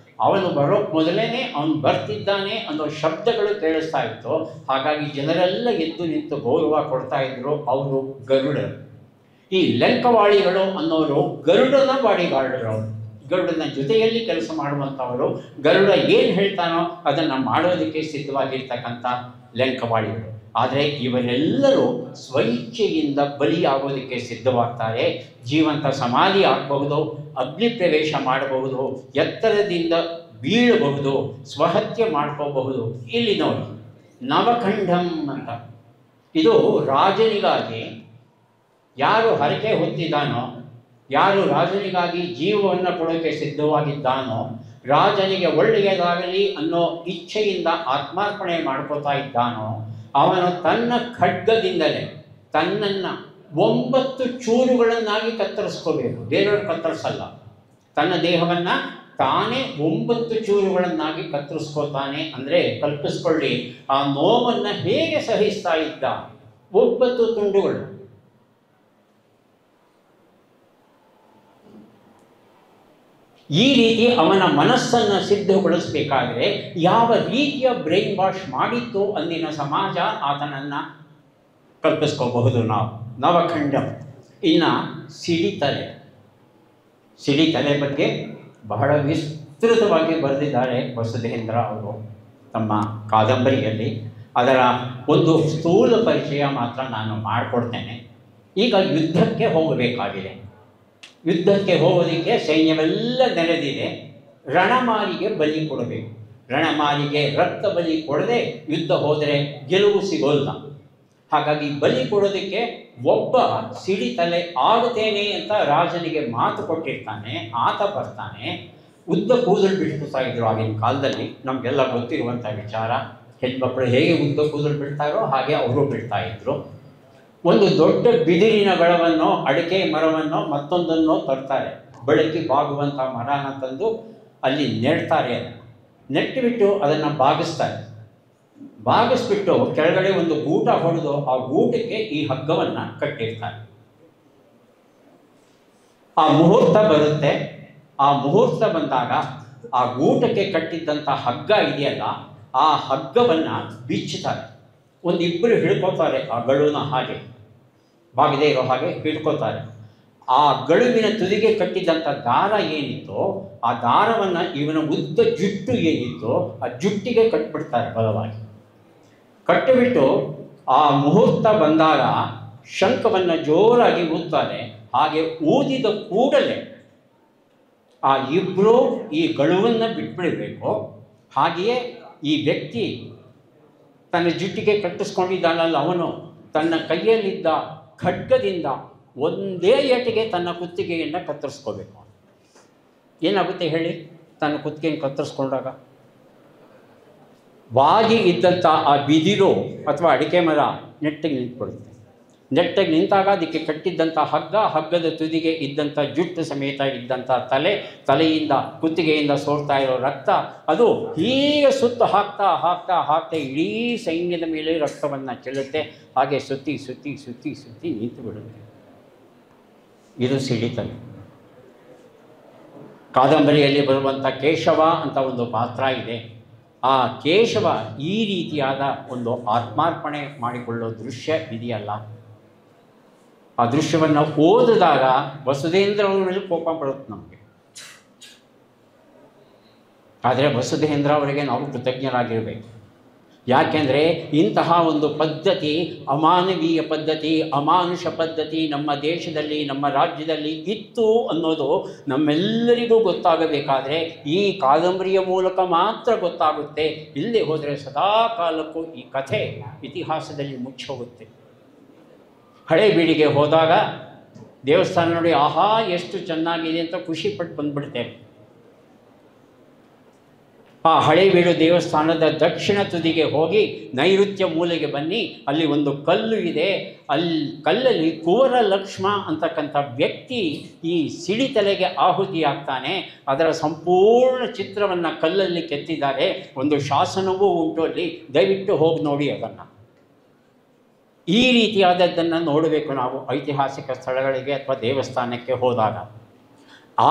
A: ಅವನು ಬರೋಕ್ಕೆ ಮೊದಲೇ ಅವನು ಬರ್ತಿದ್ದಾನೆ ಅನ್ನೋ ಶಬ್ದಗಳು ಕೇಳಿಸ್ತಾ ಇತ್ತು. ಹಾಗಾಗಿ ಜನರೆಲ್ಲ ಎದ್ದು ನಿಂತು ಗೌರವ ಕೊಡ್ತಾ ಇದ್ರು. ಅವರು ಗರುಡರು. ಈ ಲೆಂಕವಾಳಿಗಳು ಅನ್ನೋರು ಗರುಡನ ಬಾಡಿಗಾರ್ಡರು. ಗರುಡನ ಜೊತೆಯಲ್ಲಿ ಕೆಲಸ ಮಾಡುವಂಥವರು. ಗರುಡ ಏನು ಹೇಳ್ತಾನೋ ಅದನ್ನು ಮಾಡೋದಕ್ಕೆ ಸಿದ್ಧವಾಗಿರ್ತಕ್ಕಂಥ ಲೆಂಕವಾಳಿಗಳು. ಆದರೆ ಇವರೆಲ್ಲರೂ ಸ್ವಇಚ್ಛೆಯಿಂದ ಬಲಿಯಾಗೋದಕ್ಕೆ ಸಿದ್ಧವಾಗ್ತಾರೆ. ಜೀವಂತ ಸಮಾಧಿ ಆಗಬಹುದು, ಅಗ್ನಿ ಪ್ರವೇಶ ಮಾಡಬಹುದು, ಎತ್ತರದಿಂದ ಬೀಳಬಹುದು, ಸ್ವಹತ್ಯೆ ಮಾಡ್ಕೋಬಹುದು. ಇಲ್ಲಿ ನೋಡಿ ನವಖಂಡಂ ಅಂತ. ಇದು ರಾಜನಿಗಾಗಿ ಯಾರು ಹರಕೆ ಹೊತ್ತಿದ್ದಾನೋ, ಯಾರು ರಾಜನಿಗಾಗಿ ಜೀವವನ್ನು ಕೊಡೋಕ್ಕೆ ಸಿದ್ಧವಾಗಿದ್ದಾನೋ, ರಾಜನಿಗೆ ಒಳ್ಳೆಯದಾಗಲಿ ಅನ್ನೋ ಇಚ್ಛೆಯಿಂದ ಆತ್ಮಾರ್ಪಣೆ ಮಾಡ್ಕೋತಾ ಇದ್ದಾನೋ, ಅವನು ತನ್ನ ಖಡ್ಗದಿಂದಲೇ ತನ್ನನ್ನು 9 ಚೂರುಗಳನ್ನಾಗಿ ಕತ್ತರಿಸ್ಕೋಬೇಕು. ಬೇರೆಯವರು ಕತ್ತರಿಸಲ್ಲ. ತನ್ನ ದೇಹವನ್ನು ತಾನೇ 9 ಚೂರುಗಳನ್ನಾಗಿ ಕತ್ತರಿಸ್ಕೋತಾನೆ. ಅಂದರೆ ಕಲ್ಪಿಸ್ಕೊಳ್ಳಿ, ಆ ನೋವನ್ನು ಹೇಗೆ ಸಹಿಸ್ತಾ ಇದ್ದ. 9 ತುಂಡುಗಳು. ಈ ರೀತಿ ಅವನ ಮನಸ್ಸನ್ನು ಸಿದ್ಧಗೊಳಿಸಬೇಕಾದ್ರೆ ಯಾವ ರೀತಿಯ ಬ್ರೈನ್ ವಾಶ್ ಮಾಡಿತ್ತು ಅಂದಿನ ಸಮಾಜ ಆತನನ್ನು ಕಲ್ಪಿಸ್ಕೋಬಹುದು ನಾವು. ನವಖಂಡಂ. ಇನ್ನು ಸಿಡಿತಲೆ. ಸಿಡಿತಲೆ ಬಗ್ಗೆ ಬಹಳ ವಿಸ್ತೃತವಾಗಿ ಬರೆದಿದ್ದಾರೆ ವಸುಧೇಂದ್ರ ಅವರು ತಮ್ಮ ಕಾದಂಬರಿಯಲ್ಲಿ. ಅದರ ಒಂದು ಸ್ಥೂಲ ಪರಿಚಯ ಮಾತ್ರ ನಾನು ಮಾಡಿಕೊಡ್ತೇನೆ. ಈಗ ಯುದ್ಧಕ್ಕೆ ಹೋಗಬೇಕಾಗಿದೆ. ಯುದ್ಧಕ್ಕೆ ಹೋಗೋದಕ್ಕೆ ಸೈನ್ಯವೆಲ್ಲ ನೆರೆದಿದೆ. ರಣಮಾರಿಗೆ ಬಲಿ ಕೊಡಬೇಕು. ರಣಮಾರಿಗೆ ರಕ್ತ ಬಲಿ ಕೊಡದೆ ಯುದ್ಧ ಹೋದರೆ ಗೆಲುವು ಸಿಗೋಲ್ಲ. ಹಾಗಾಗಿ ಬಲಿ ಕೊಡೋದಕ್ಕೆ ಒಬ್ಬ ಸಿಡಿತಲೆ ಆಗುತ್ತೇನೆ ಅಂತ ರಾಜನಿಗೆ ಮಾತು ಕೊಟ್ಟಿರ್ತಾನೆ. ಆತ ಬರ್ತಾನೆ. ಉದ್ದ ಕೂದಲು ಬಿಡ್ತಾ ಇದ್ರು ಆಗಿನ ಕಾಲದಲ್ಲಿ. ನಮಗೆಲ್ಲ ಗೊತ್ತಿರುವಂಥ ವಿಚಾರ. ಹೆಣ್ಮಕ್ಳು ಹೇಗೆ ಉದ್ದ ಕೂದಲು ಬಿಡ್ತಾರೋ ಹಾಗೆ ಅವರು ಬಿಡ್ತಾ ಇದ್ರು. ಒಂದು ದೊಡ್ಡ ಬಿದಿರಿನ ಗಳವನ್ನು, ಅಡಿಕೆ ಮರವನ್ನು ಮತ್ತೊಂದನ್ನು ತರ್ತಾರೆ. ಬೆಳಕಿ ಬಾಗುವಂಥ ಮರನ ತಂದು ಅಲ್ಲಿ ನೆಡ್ತಾರೆ. ಅದನ್ನು ನೆಟ್ಟುಬಿಟ್ಟು ಅದನ್ನು ಬಾಗಿಸ್ತಾರೆ. ಬಾಗಿಸ್ಬಿಟ್ಟು ಕೆಳಗಡೆ ಒಂದು ಗೂಟ ಹೊಡೆದು ಆ ಗೂಟಕ್ಕೆ ಈ ಹಗ್ಗವನ್ನು ಕಟ್ಟಿರ್ತಾರೆ. ಆ ಮುಹೂರ್ತ ಬರುತ್ತೆ. ಆ ಮುಹೂರ್ತ ಬಂದಾಗ ಆ ಗೂಟಕ್ಕೆ ಕಟ್ಟಿದ್ದಂಥ ಹಗ್ಗ ಇದೆಯಲ್ಲ, ಆ ಹಗ್ಗವನ್ನು ಬಿಚ್ಚುತ್ತಾರೆ. ಒಂದಿಬ್ಬರು ಹಿಡ್ಕೋತಾರೆ. ಆ ಗಳುನ ಹಾಗೆ ಬಾಗದೇ ಇರೋ ಹಾಗೆ ಹಿಡ್ಕೋತಾರೆ. ಆ ಗಳುವಿನ ತುದಿಗೆ ಕಟ್ಟಿದ್ದಂಥ ದಾರ ಏನಿತ್ತೋ ಆ ದಾರವನ್ನು ಇವನ ಉದ್ದ ಜುಟ್ಟು ಏನಿತ್ತೋ ಆ ಜುಟ್ಟಿಗೆ ಕಟ್ಟಿಬಿಡ್ತಾರೆ. ಬಲವಾಗಿ ಕಟ್ಟಿಬಿಟ್ಟು ಆ ಮುಹೂರ್ತ ಬಂದಾಗ ಶಂಖವನ್ನು ಜೋರಾಗಿ ಊದ್ತಾರೆ. ಹಾಗೆ ಊದಿದ ಕೂಡಲೇ ಆ ಇಬ್ಬರು ಈ ಗಳುವನ್ನು ಬಿಟ್ಬಿಡಬೇಕು. ಹಾಗೆಯೇ ಈ ವ್ಯಕ್ತಿ ತನ್ನ ಜುಟ್ಟಿಗೆ ಕಟ್ಟಿಸ್ಕೊಂಡಿದ್ದಾನಲ್ಲ, ಅವನು ತನ್ನ ಕೈಯಲ್ಲಿದ್ದ ಖಡ್ಗದಿಂದ ಒಂದೇ ಏಟಿಗೆ ತನ್ನ ಕುತ್ತಿಗೆಯನ್ನು ಕತ್ತರಿಸ್ಕೋಬೇಕು. ಏನಾಗುತ್ತೆ ಹೇಳಿ? ತನ್ನ ಕುತ್ತಿಗೆಯನ್ನು ಕತ್ತರಿಸ್ಕೊಂಡಾಗ ಬಾಗಿ ಇದ್ದಂಥ ಆ ಬಿದಿರು ಅಥವಾ ಅಡಿಕೆ ಮರ ನೆಟ್ಟಿಗೆ ನಿಂತ್ಕೊಳ್ಳುತ್ತೆ. ನೆಟ್ಟಿಗೆ ನಿಂತಾಗ ಅದಕ್ಕೆ ಕಟ್ಟಿದ್ದಂಥ ಹಗ್ಗದ ತುದಿಗೆ ಇದ್ದಂಥ ಜುಟ್ಟು ಸಮೇತ ಇದ್ದಂಥ ತಲೆಯಿಂದ ಕುತ್ತಿಗೆಯಿಂದ ಸೋರ್ತಾ ಇರೋ ರಕ್ತ ಅದು ಹೀಗೆ ಸುತ್ತು ಹಾಕ್ತಾ ಇಡೀ ಸೈನ್ಯದ ಮೇಲೆ ರಕ್ತವನ್ನು ಚೆಲ್ಲುತ್ತೆ. ಹಾಗೆ ಸುತ್ತಿ ನಿಂತು ಬಿಡುತ್ತೆ. ಇದು ಸಿಡಿತಲೆ. ಕಾದಂಬರಿಯಲ್ಲಿ ಬರುವಂಥ ಕೇಶವ ಅಂತ ಒಂದು ಪಾತ್ರ ಇದೆ. ಆ ಕೇಶವ ಈ ರೀತಿಯಾದ ಒಂದು ಆತ್ಮಾರ್ಪಣೆ ಮಾಡಿಕೊಳ್ಳೋ ದೃಶ್ಯ ಇದೆಯಲ್ಲ, ಆ ದೃಶ್ಯವನ್ನು ಓದಿದಾಗ ವಸುಧೇಂದ್ರ ಅವ್ರ ಮೇಲೆ ಕೋಪ ಬರುತ್ತೆ ನಮಗೆ. ಆದರೆ ವಸುಧೇಂದ್ರ ಅವರಿಗೆ ನಾವು ಕೃತಜ್ಞರಾಗಿರಬೇಕು. ಯಾಕೆಂದರೆ ಇಂತಹ ಒಂದು ಪದ್ಧತಿ, ಅಮಾನವೀಯ ಪದ್ಧತಿ, ಅಮಾನುಷ ಪದ್ಧತಿ ನಮ್ಮ ದೇಶದಲ್ಲಿ, ನಮ್ಮ ರಾಜ್ಯದಲ್ಲಿ ಇತ್ತು ಅನ್ನೋದು ನಮ್ಮೆಲ್ಲರಿಗೂ ಗೊತ್ತಾಗಬೇಕಾದ್ರೆ ಈ ಕಾದಂಬರಿಯ ಮೂಲಕ ಮಾತ್ರ ಗೊತ್ತಾಗುತ್ತೆ. ಇಲ್ಲಿ ಹೋದರೆ ಸದಾ ಕಾಲಕ್ಕೂ ಈ ಕಥೆ ಇತಿಹಾಸದಲ್ಲಿ ಮುಚ್ಚೋಗುತ್ತೆ. ಹಳೇಬೀಡಿಗೆ ಹೋದಾಗ ದೇವಸ್ಥಾನ ನೋಡಿ ಆಹಾ ಎಷ್ಟು ಚೆನ್ನಾಗಿದೆ ಅಂತ ಖುಷಿಪಟ್ಟು ಬಂದ್ಬಿಡ್ತೇವೆ. ಆ ಹಳೇಬೀಡು ದೇವಸ್ಥಾನದ ದಕ್ಷಿಣ ತುದಿಗೆ ಹೋಗಿ ನೈಋತ್ಯ ಮೂಲೆಗೆ ಬನ್ನಿ, ಅಲ್ಲಿ ಒಂದು ಕಲ್ಲು ಇದೆ. ಕಲ್ಲಲ್ಲಿ ಕುವರ ಲಕ್ಷ್ಮ ಅಂತಕ್ಕಂಥ ವ್ಯಕ್ತಿ ಈ ಸಿಡಿತಲೆಗೆ ಆಹುತಿಯಾಗ್ತಾನೆ. ಅದರ ಸಂಪೂರ್ಣ ಚಿತ್ರವನ್ನು ಕಲ್ಲಲ್ಲಿ ಕೆತ್ತಿದ್ದಾರೆ. ಒಂದು ಶಾಸನವೂ ಉಂಟು ಅಲ್ಲಿ, ದಯವಿಟ್ಟು ಹೋಗಿ ನೋಡಿ ಅದನ್ನು. ಈ ರೀತಿಯಾದದ್ದನ್ನು ನೋಡಬೇಕು ನಾವು ಐತಿಹಾಸಿಕ ಸ್ಥಳಗಳಿಗೆ ಅಥವಾ ದೇವಸ್ಥಾನಕ್ಕೆ ಹೋದಾಗ.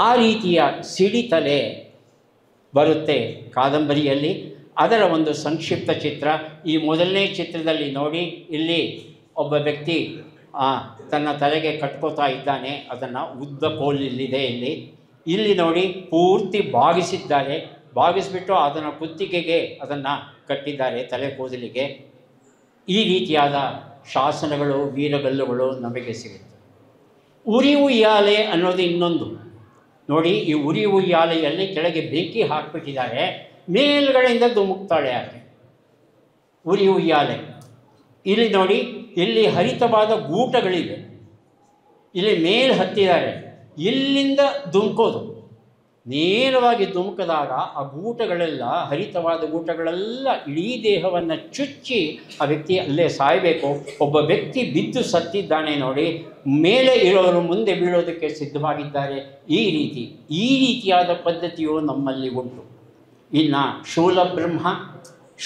A: ಆ ರೀತಿಯ ಸಿಡಿತಲೆ ಬರುತ್ತೆ ಕಾದಂಬರಿಯಲ್ಲಿ. ಅದರ ಒಂದು ಸಂಕ್ಷಿಪ್ತ ಚಿತ್ರ ಈ ಮೊದಲನೇ ಚಿತ್ರದಲ್ಲಿ ನೋಡಿ. ಇಲ್ಲಿ ಒಬ್ಬ ವ್ಯಕ್ತಿ ತನ್ನ ತಲೆಗೆ ಕಟ್ಕೋತಾ ಇದ್ದಾನೆ. ಅದನ್ನು ಉದ್ದ ಕೋಲಿಲ್ಲಿದೆ ಇಲ್ಲಿ ನೋಡಿ ಪೂರ್ತಿ ಬಾಗಿಸಿದ್ದಾರೆ. ಬಾಗಿಸಿಬಿಟ್ಟು ಅದನ್ನು ಕುತ್ತಿಗೆಗೆ ಅದನ್ನು ಕಟ್ಟಿದ್ದಾರೆ, ತಲೆ ಕೂದಲಿಗೆ. ಈ ರೀತಿಯಾದ ಶಾಸನಗಳು, ವೀರಗಲ್ಲುಗಳು ನಮಗೆ ಸಿಗುತ್ತೆ. ಉರಿ ಉಯ್ಯಾಲೆ ಅನ್ನೋದು ಇನ್ನೊಂದು ನೋಡಿ. ಈ ಉರಿ ಉಯ್ಯಾಲೆಯಲ್ಲಿ ಕೆಳಗೆ ಬೆಂಕಿ ಹಾಕಿಬಿಟ್ಟಿದ್ದಾರೆ, ಮೇಲ್ಗಡೆಯಿಂದ ಧುಮುಕ್ತಾಳೆ ಆಕೆ. ಉರಿ ಉಯ್ಯಾಲೆ ಇಲ್ಲಿ ನೋಡಿ, ಇಲ್ಲಿ ಹರಿತವಾದ ಗೂಟಗಳಿವೆ. ಇಲ್ಲಿ ಮೇಲೆ ಹತ್ತಿದ್ದಾರೆ, ಇಲ್ಲಿಂದ ಧುಮುಕೋದು. ನೇರವಾಗಿ ಧುಮುಕಿದಾಗ ಆ ಗೂಟಗಳೆಲ್ಲ, ಹರಿತವಾದ ಗೂಟಗಳೆಲ್ಲ ಇಡೀ ದೇಹವನ್ನು ಚುಚ್ಚಿ ಆ ವ್ಯಕ್ತಿ ಅಲ್ಲೇ ಸಾಯಬೇಕು. ಒಬ್ಬ ವ್ಯಕ್ತಿ ಬಿದ್ದು ಸತ್ತಿದ್ದಾನೆ ನೋಡಿ, ಮೇಲೆ ಇರೋರು ಮುಂದೆ ಬೀಳೋದಕ್ಕೆ ಸಿದ್ಧವಾಗಿದ್ದಾರೆ. ಈ ರೀತಿಯಾದ ಪದ್ಧತಿಯು ನಮ್ಮಲ್ಲಿ ಉಂಟು. ಇನ್ನು ಶೂಲಬ್ರಹ್ಮ,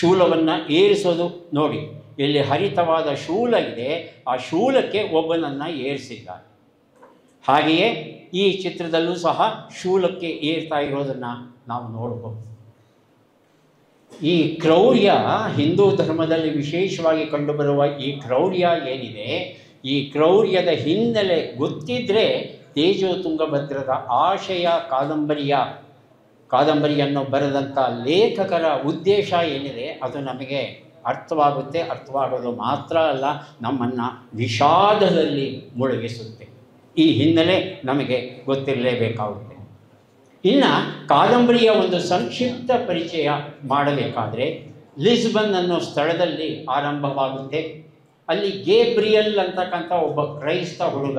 A: ಶೂಲವನ್ನು ಏರಿಸೋದು ನೋಡಿ. ಇಲ್ಲಿ ಹರಿತವಾದ ಶೂಲ ಇದೆ, ಆ ಶೂಲಕ್ಕೆ ಒಬ್ಬನನ್ನು ಏರಿಸಿದ್ದಾರೆ. ಹಾಗೆಯೇ ಈ ಚಿತ್ರದಲ್ಲೂ ಸಹ ಶೂಲಕ್ಕೆ ಏರ್ತಾ ಇರೋದನ್ನು ನಾವು ನೋಡಬಹುದು. ಈ ಕ್ರೌರ್ಯ ಹಿಂದೂ ಧರ್ಮದಲ್ಲಿ ವಿಶೇಷವಾಗಿ ಕಂಡುಬರುವ ಈ ಕ್ರೌರ್ಯ ಏನಿದೆ, ಈ ಕ್ರೌರ್ಯದ ಹಿನ್ನೆಲೆ ಗೊತ್ತಿದ್ದರೆ ತೇಜೋ ತುಂಗಭದ್ರದ ಆಶಯ ಕಾದಂಬರಿಯನ್ನು ಬರೆದಂಥ ಲೇಖಕರ ಉದ್ದೇಶ ಏನಿದೆ ಅದು ನಮಗೆ ಅರ್ಥವಾಗುತ್ತೆ. ಅರ್ಥವಾಗೋದು ಮಾತ್ರ ಅಲ್ಲ, ನಮ್ಮನ್ನು ವಿಷಾದದಲ್ಲಿ ಮುಳುಗಿಸುತ್ತೆ. ಈ ಹಿನ್ನೆಲೆ ನಮಗೆ ಗೊತ್ತಿರಲೇಬೇಕಾಗುತ್ತೆ. ಇನ್ನು ಕಾದಂಬರಿಯ ಒಂದು ಸಂಕ್ಷಿಪ್ತ ಪರಿಚಯ ಮಾಡಬೇಕಾದ್ರೆ ಲಿಸ್ಬನ್ ಅನ್ನೋ ಸ್ಥಳದಲ್ಲಿ ಆರಂಭವಾಗುತ್ತೆ. ಅಲ್ಲಿ ಗೇಬ್ರಿಯಲ್ ಅಂತಕ್ಕಂಥ ಒಬ್ಬ ಕ್ರೈಸ್ತ ಹುಡುಗ,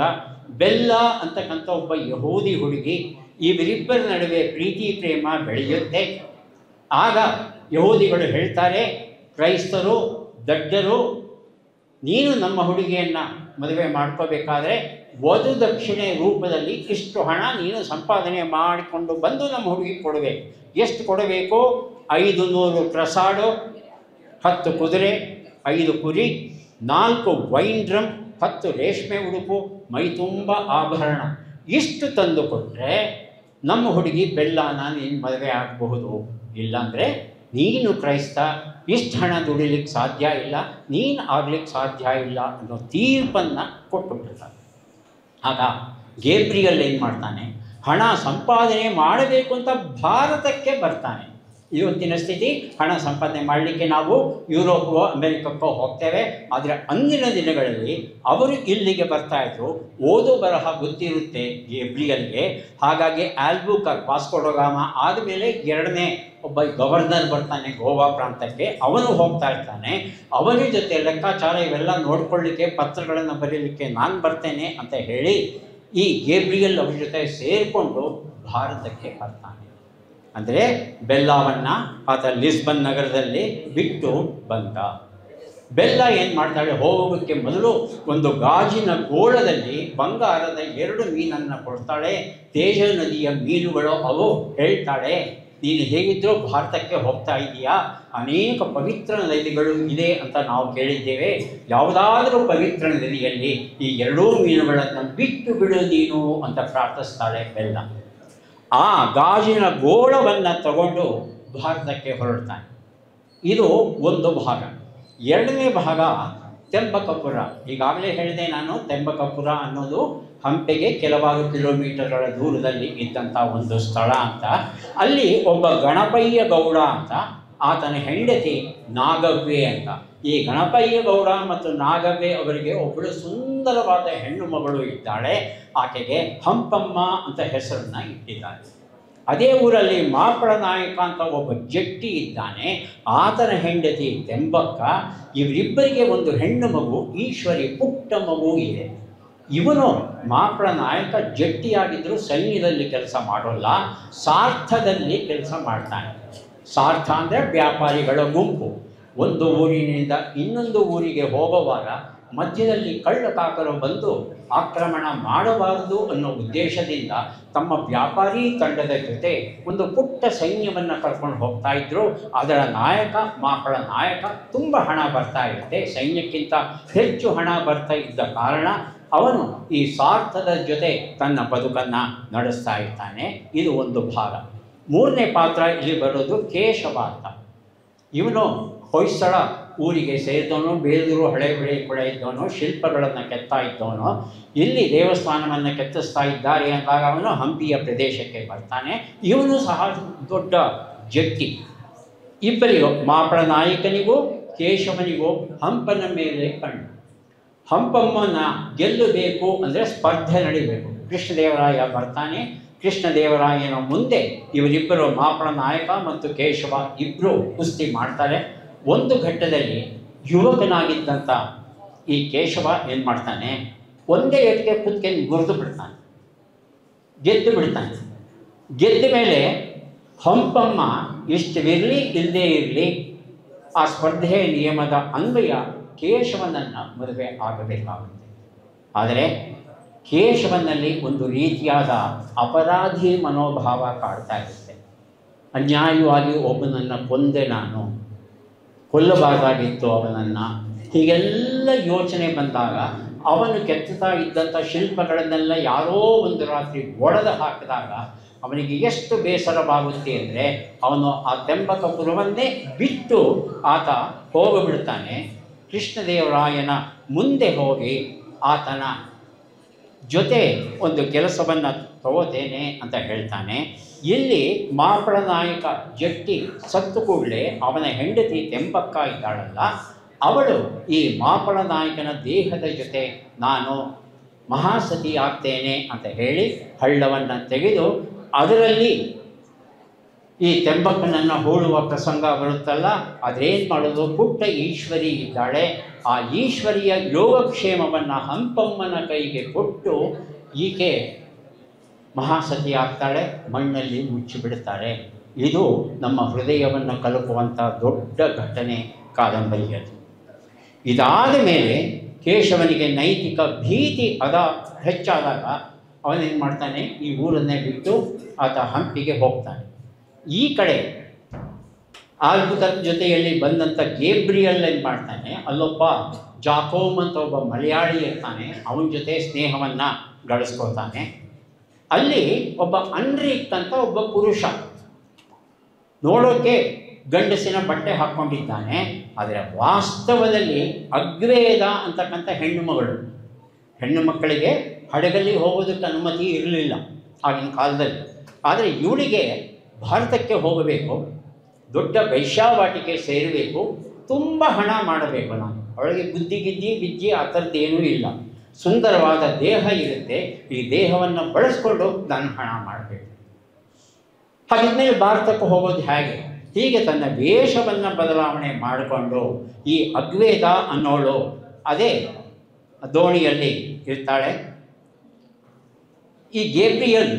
A: ಬೆಲ್ಲಾ ಅಂತಕ್ಕಂಥ ಒಬ್ಬ ಯಹೂದಿ ಹುಡುಗಿ, ಇವರಿಬ್ಬರ ನಡುವೆ ಪ್ರೀತಿ ಪ್ರೇಮ ಬೆಳೆಯುತ್ತೆ. ಆಗ ಯಹೂದಿಗಳು ಹೇಳ್ತಾರೆ, ಕ್ರೈಸ್ತರು ದಡ್ಡರು, ನೀನು ನಮ್ಮ ಹುಡುಗಿಯನ್ನು ಮದುವೆ ಮಾಡ್ಕೋಬೇಕಾದ್ರೆ ವಧು ದಕ್ಷಿಣೆ ರೂಪದಲ್ಲಿ ಇಷ್ಟು ಹಣ ನೀನು ಸಂಪಾದನೆ ಮಾಡಿಕೊಂಡು ಬಂದು ನಮ್ಮ ಹುಡುಗಿ ಕೊಡಬೇಕು. ಎಷ್ಟು ಕೊಡಬೇಕು? 500 ಕ್ರಸಾಡು, 10 ಕುದುರೆ, 5 ಕುರಿ, 4 ವೈನ್ ಡ್ರಮ್, 10 ರೇಷ್ಮೆ ಉಡುಪು, ಮೈ ತುಂಬ ಆಭರಣ. ಇಷ್ಟು ತಂದು ಕೊಟ್ಟರೆ ನಮ್ಮ ಹುಡುಗಿ ಬೆಲ್ಲಾನ ನೀನು ಮದುವೆ ಆಗಬಹುದು. ಇಲ್ಲಾಂದರೆ ನೀನು ಕ್ರೈಸ್ತ, ಇಷ್ಟು ಹಣ ದುಡಿಲಿಕ್ಕೆ ಸಾಧ್ಯ ಇಲ್ಲ, ನೀನು ಆಗಲಿಕ್ಕೆ ಸಾಧ್ಯ ಇಲ್ಲ ಅನ್ನೋ ತೀರ್ಪನ್ನು ಕೊಟ್ಟುಬಿಡ್ತಾರೆ. ಆಗ ಗೇಬ್ರಿಯಲ್ ಏನು ಮಾಡ್ತಾನೆ, ಹಣ ಸಂಪಾದನೆ ಮಾಡಬೇಕು ಅಂತ ಭಾರತಕ್ಕೆ ಬರ್ತಾನೆ. ಇವತ್ತಿನ ಸ್ಥಿತಿ ಹಣ ಸಂಪಾದನೆ ಮಾಡಲಿಕ್ಕೆ ನಾವು ಯುರೋಪ್ಗೋ ಅಮೆರಿಕಕ್ಕೋ ಹೋಗ್ತೇವೆ. ಆದರೆ ಅಂದಿನ ದಿನಗಳಲ್ಲಿ ಅವರು ಇಲ್ಲಿಗೆ ಬರ್ತಾಯಿದ್ರು. ಓದು ಬರಹ ಗೊತ್ತಿರುತ್ತೆ ಗೇಬ್ರಿಯಲ್ಗೆ. ಹಾಗಾಗಿ ಆಲ್ಬುಕರ್ಕ್, ವಾಸ್ಕೋ ಡ ಗಾಮ ಆದಮೇಲೆ ಎರಡನೇ ಒಬ್ಬ ಗವರ್ನರ್ ಬರ್ತಾನೆ ಗೋವಾ ಪ್ರಾಂತಕ್ಕೆ, ಅವನು ಹೋಗ್ತಾ ಇರ್ತಾನೆ. ಅವನ ಜೊತೆ ಲೆಕ್ಕಾಚಾರ ಇವೆಲ್ಲ ನೋಡ್ಕೊಳ್ಳಿಕ್ಕೆ, ಪತ್ರಗಳನ್ನು ಬರೀಲಿಕ್ಕೆ ನಾನು ಬರ್ತೇನೆ ಅಂತ ಹೇಳಿ ಈ ಗೇಬ್ರಿಯಲ್ ಅವ್ರ ಜೊತೆ ಸೇರಿಕೊಂಡು ಭಾರತಕ್ಕೆ ಬರ್ತಾನೆ. ಅಂದರೆ ಬೆಲ್ಲಾವನ್ನು ಆತ ಲಿಸ್ಬನ್ ನಗರದಲ್ಲಿ ಬಿಟ್ಟು ಬಂದ. ಬೆಲ್ಲ ಏನು ಮಾಡ್ತಾಳೆ, ಹೋಗೋಕ್ಕೆ ಮೊದಲು ಒಂದು ಗಾಜಿನ ಗೋಳದಲ್ಲಿ ಬಂಗಾರದ 2 ಮೀನನ್ನು ಕೊಡ್ತಾಳೆ. ತೇಜ ನದಿಯ ಮೀನುಗಳು ಅವು. ಹೇಳ್ತಾಳೆ, ನೀನು ಹೇಗಿದ್ದರೂ ಭಾರತಕ್ಕೆ ಹೋಗ್ತಾ ಇದೆಯಾ, ಅನೇಕ ಪವಿತ್ರ ನದಿಗಳು ಇದೆ ಅಂತ ನಾವು ಕೇಳಿದ್ದೇವೆ. ಯಾವುದಾದ್ರೂ ಪವಿತ್ರ ನದಿಯಲ್ಲಿ ಈ 2 ಮೀನುಗಳನ್ನು ಬಿಟ್ಟು ಬಿಡು ನೀನು ಅಂತ ಪ್ರಾರ್ಥಿಸ್ತಾಳೆ ಬೆಲ್ಲ. ಆ ಗಾಜಿನ ಗೋಳವನ್ನು ತಗೊಂಡು ಭಾರತಕ್ಕೆ ಹೊರಡ್ತಾನೆ. ಇದು ಒಂದು ಭಾಗ. ಎರಡನೇ ಭಾಗ ತೆಂಬಕಪುರ. ಈಗಾಗಲೇ ಹೇಳಿದೆ ನಾನು, ತೆಂಬಕಪುರ ಅನ್ನೋದು ಹಂಪೆಗೆ ಕೆಲವಾರು ಕಿಲೋಮೀಟರ್ಗಳ ದೂರದಲ್ಲಿ ಇದ್ದಂಥ ಒಂದು ಸ್ಥಳ ಅಂತ. ಅಲ್ಲಿ ಒಬ್ಬ ಗಣಪಯ್ಯ ಗೌಡ ಅಂತ, ಆತನ ಹೆಂಡತಿ ನಾಗವ್ವೆ ಅಂತ. ಈ ಗಣಪಯ್ಯ ಗೌಡ ಮತ್ತು ನಾಗವ್ವೆ ಅವರಿಗೆ ಒಬ್ಬಳು ಸುಂದರವಾದ ಹೆಣ್ಣು ಮಗಳು ಇದ್ದಾಳೆ. ಆಕೆಗೆ ಹಂಪಮ್ಮ ಅಂತ ಹೆಸರನ್ನು ಇಟ್ಟಿದ್ದಾರೆ. ಅದೇ ಊರಲ್ಲಿ ಮಾಪಳ ನಾಯಕ ಅಂತ ಒಬ್ಬ ಜಟ್ಟಿ ಇದ್ದಾನೆ, ಆತನ ಹೆಂಡತಿ ತೆಂಬಕ್ಕ. ಇವರಿಬ್ಬರಿಗೆ ಒಂದು ಹೆಣ್ಣು ಮಗು ಈಶ್ವರಿ, ಪುಟ್ಟ ಮಗು ಇದೆ. ಇವನು ಮಾಪಳ ನಾಯಕ ಜಟ್ಟಿಯಾಗಿದ್ದರೂ ಸೈನ್ಯದಲ್ಲಿ ಕೆಲಸ ಮಾಡೋಲ್ಲ, ಸಾರ್ಥದಲ್ಲಿ ಕೆಲಸ ಮಾಡ್ತಾನೆ. ಸಾರ್ಥ ಅಂದರೆ ವ್ಯಾಪಾರಿಗಳ ಗುಂಪು. ಒಂದು ಊರಿನಿಂದ ಇನ್ನೊಂದು ಊರಿಗೆ ಹೋಗುವಾಗ ಮಧ್ಯದಲ್ಲಿ ಕಳ್ಳಕಾಕರು ಬಂದು ಆಕ್ರಮಣ ಮಾಡಬಾರದು ಅನ್ನೋ ಉದ್ದೇಶದಿಂದ ತಮ್ಮ ವ್ಯಾಪಾರಿ ತಂಡದ ಜೊತೆ ಒಂದು ಪುಟ್ಟ ಸೈನ್ಯವನ್ನು ಕರ್ಕೊಂಡು ಹೋಗ್ತಾ ಇದ್ದರು. ಅದರ ನಾಯಕ ಮಾಪಳ ನಾಯಕ. ತುಂಬ ಹಣ ಬರ್ತಾ ಇರುತ್ತೆ, ಸೈನ್ಯಕ್ಕಿಂತ ಹೆಚ್ಚು ಹಣ ಬರ್ತಾ ಇದ್ದ ಕಾರಣ ಅವನು ಈ ಸಾರ್ಥದ ಜೊತೆ ತನ್ನ ಬದುಕನ್ನು ನಡೆಸ್ತಾ ಇರ್ತಾನೆ. ಇದು ಒಂದು ಭಾಗ. ಮೂರನೇ ಪಾತ್ರ ಇಲ್ಲಿ ಬರೋದು ಕೇಶವ ಅಂತ. ಇವನು ಹೊಯ್ಸಳ ಊರಿಗೆ ಸೇರಿದವನು, ಬೇಲೂರು ಹಳೆ ಬೆಳೆ ಕೂಡ ಇದ್ದವನು, ಶಿಲ್ಪಗಳನ್ನು ಕೆತ್ತಾ ಇದ್ದವನು. ಇಲ್ಲಿ ದೇವಸ್ಥಾನವನ್ನು ಕೆತ್ತಿಸ್ತಾ ಇದ್ದಾರೆ ಅಂದಾಗ ಅವನು ಹಂಪಿಯ ಪ್ರದೇಶಕ್ಕೆ ಬರ್ತಾನೆ. ಇವನು ಸಹ ದೊಡ್ಡ ಜಟ್ಟಿ. ಇಬ್ಬರಿಗೂ, ಮಾಪಳ ನಾಯಕನಿಗೂ ಕೇಶವನಿಗೂ ಹಂಪನ ಮೇಲೆ ಕಣ್ಣು. ಹಂಪಮ್ಮನ ಗೆಲ್ಲಬೇಕು ಅಂದರೆ ಸ್ಪರ್ಧೆ ನಡೀಬೇಕು. ಕೃಷ್ಣದೇವರಾಯ ಬರ್ತಾನೆ. ಕೃಷ್ಣದೇವರಾಯನ ಮುಂದೆ ಇವರಿಬ್ಬರು, ಮಾಪಳ ನಾಯಕ ಮತ್ತು ಕೇಶವ ಇಬ್ಬರು ಕುಸ್ತಿ ಮಾಡ್ತಾರೆ. ಒಂದು ಘಟ್ಟದಲ್ಲಿ ಯುವಕನಾಗಿದ್ದಂಥ ಈ ಕೇಶವ ಏನು ಮಾಡ್ತಾನೆ, ಒಂದೇ ಏಟಿಗೆ ಕುತ್ಕೊಂಡು ಮುರಿದು ಬಿಡ್ತಾನೆ, ಗೆದ್ದು ಬಿಡ್ತಾನೆ. ಗೆದ್ದ ಮೇಲೆ ಹಂಪಮ್ಮ ಇಷ್ಟವಿರಲಿ ಇಲ್ಲದೇ ಇರಲಿ ಆ ಸ್ಪರ್ಧೆಯ ನಿಯಮದ ಅನ್ವಯ ಕೇಶವನನ್ನು ಮದುವೆ ಆಗಬೇಕಾಗುತ್ತೆ. ಆದರೆ ಕೇಶವನಲ್ಲಿ ಒಂದು ರೀತಿಯಾದ ಅಪರಾಧಿ ಮನೋಭಾವ ಕಾಡ್ತಾ ಇರುತ್ತೆ. ಅನ್ಯಾಯವಾಗಿ ಒಬ್ಬನನ್ನು ಕೊಂದೆ, ನಾನು ಕೊಲ್ಲಬಾರ್ದಾಗಿತ್ತು ಅವನನ್ನು, ಹೀಗೆಲ್ಲ ಯೋಚನೆ ಬಂದಾಗ ಅವನು ಕೆತ್ತುತ್ತಾ ಇದ್ದಂಥ ಶಿಲ್ಪಗಳನ್ನೆಲ್ಲ ಯಾರೋ ಒಂದು ರಾತ್ರಿ ಒಡೆದು ಹಾಕಿದಾಗ ಅವನಿಗೆ ಎಷ್ಟು ಬೇಸರವಾಗುತ್ತೆ ಅಂದರೆ ಅವನು ಆ ತೆಂಬಕಪುರವನ್ನೇ ಬಿಟ್ಟು ಆತ ಹೋಗಿಬಿಡ್ತಾನೆ. ಕೃಷ್ಣದೇವರಾಯನ ಮುಂದೆ ಹೋಗಿ ಆತನ ಜೊತೆ ಒಂದು ಕೆಲಸವನ್ನು ತಗೋತೇನೆ ಅಂತ ಹೇಳ್ತಾನೆ. ಇಲ್ಲಿ ಮಾಪಳ ನಾಯಕ ಜಟ್ಟಿ ಸತ್ತು ಕೂಡಲೇ ಅವನ ಹೆಂಡತಿ ತೆಂಬಕ್ಕ ಇದ್ದಾಳಲ್ಲ, ಅವಳು ಈ ಮಾಪಳ ನಾಯಕನ ದೇಹದ ಜೊತೆ ನಾನು ಮಹಾಸತಿ ಆಗ್ತೇನೆ ಅಂತ ಹೇಳಿ ಹಳ್ಳವನ್ನು ತೆಗೆದು ಅದರಲ್ಲಿ ಈ ತೆಂಬಕ್ಕನನ್ನು ಹೂಳುವ ಪ್ರಸಂಗ ಬರುತ್ತಲ್ಲ, ಅದೇನು ಮಾಡೋದು, ಪುಟ್ಟ ಈಶ್ವರಿ ಇದ್ದಾಳೆ. ಆ ಈಶ್ವರಿಯ ಯೋಗಕ್ಷೇಮವನ್ನು ಹಂಪಮ್ಮನ ಕೈಗೆ ಕೊಟ್ಟು ಈಕೆ ಮಹಾಸತಿ ಆಗ್ತಾಳೆ, ಮಣ್ಣಲ್ಲಿ ಮುಚ್ಚಿಬಿಡ್ತಾರೆ. ಇದು ನಮ್ಮ ಹೃದಯವನ್ನು ಕಲುಕುವಂಥ ದೊಡ್ಡ ಘಟನೆ ಕಾದಂಬರಿಯದು. ಇದಾದ ಮೇಲೆ ಕೇಶವನಿಗೆ ನೈತಿಕ ಭೀತಿ ಹೆಚ್ಚಾದಾಗ ಅವನೇನು ಮಾಡ್ತಾನೆ, ಈ ಊರನ್ನೇ ಬಿಟ್ಟು ಆತ ಹಂಪಿಗೆ ಹೋಗ್ತಾನೆ. ಈ ಕಡೆ ಆಲ್ಬುಕರ್ಕ್ ಜೊತೆಯಲ್ಲಿ ಬಂದಂಥ ಗೇಬ್ರಿಯಲ್ ಏನು ಮಾಡ್ತಾನೆ, ಅಲ್ಲೊಬ್ಬ ಜಾಕೋಮ್ ಅಂತ ಒಬ್ಬ ಮಲಯಾಳಿ ಇರ್ತಾನೆ, ಅವನ ಜೊತೆ ಸ್ನೇಹವನ್ನು ಗಳಿಸ್ಕೊಳ್ತಾನೆ. ಅಲ್ಲಿ ಒಬ್ಬ ಅನ್ರಿಕ್ ಅಂತ ಒಬ್ಬ ಪುರುಷ, ನೋಡೋಕ್ಕೆ ಗಂಡಸಿನ ಬಟ್ಟೆ ಹಾಕ್ಕೊಂಡಿದ್ದಾನೆ, ಆದರೆ ವಾಸ್ತವದಲ್ಲಿ ಅಗ್ವೇದ ಅಂತಕ್ಕಂಥ ಹೆಣ್ಣು ಮಕ್ಕಳಿಗೆ ಹಡಗಲ್ಲಿ ಹೋಗೋದಕ್ಕೆ ಅನುಮತಿ ಇರಲಿಲ್ಲ ಆಗಿನ ಕಾಲದಲ್ಲಿ. ಆದರೆ ಇವಳಿಗೆ ಭಾರತಕ್ಕೆ ಹೋಗಬೇಕು, ದೊಡ್ಡ ವೈಶ್ಯಾವಾಟಿಕೆ ಸೇರಬೇಕು, ತುಂಬ ಹಣ ಮಾಡಬೇಕು. ನಾನು ಅವಳಿಗೆ ಬುದ್ಧಿ ವಿದ್ಯೆ ಆ ಥರದ್ದೇನೂ ಇಲ್ಲ. ಸುಂದರವಾದ ದೇಹ ಇರುತ್ತೆ, ಈ ದೇಹವನ್ನು ಬಳಸ್ಕೊಂಡು ನಾನು ಹಣ ಮಾಡಬೇಕು. ಹಾಗಿದ್ಮೇಲೆ ಭಾರತಕ್ಕೆ ಹೋಗೋದು ಹೇಗೆ? ಹೀಗೆ ತನ್ನ ವೇಷವನ್ನು ಬದಲಾವಣೆ ಮಾಡಿಕೊಂಡು ಈ ಅಗ್ವೇದ ಅನ್ನೋಳು ಅದೇ ದೋಣಿಯಲ್ಲಿ ಇರ್ತಾಳೆ. ಈ ಗೇಬ್ರಿಯಲ್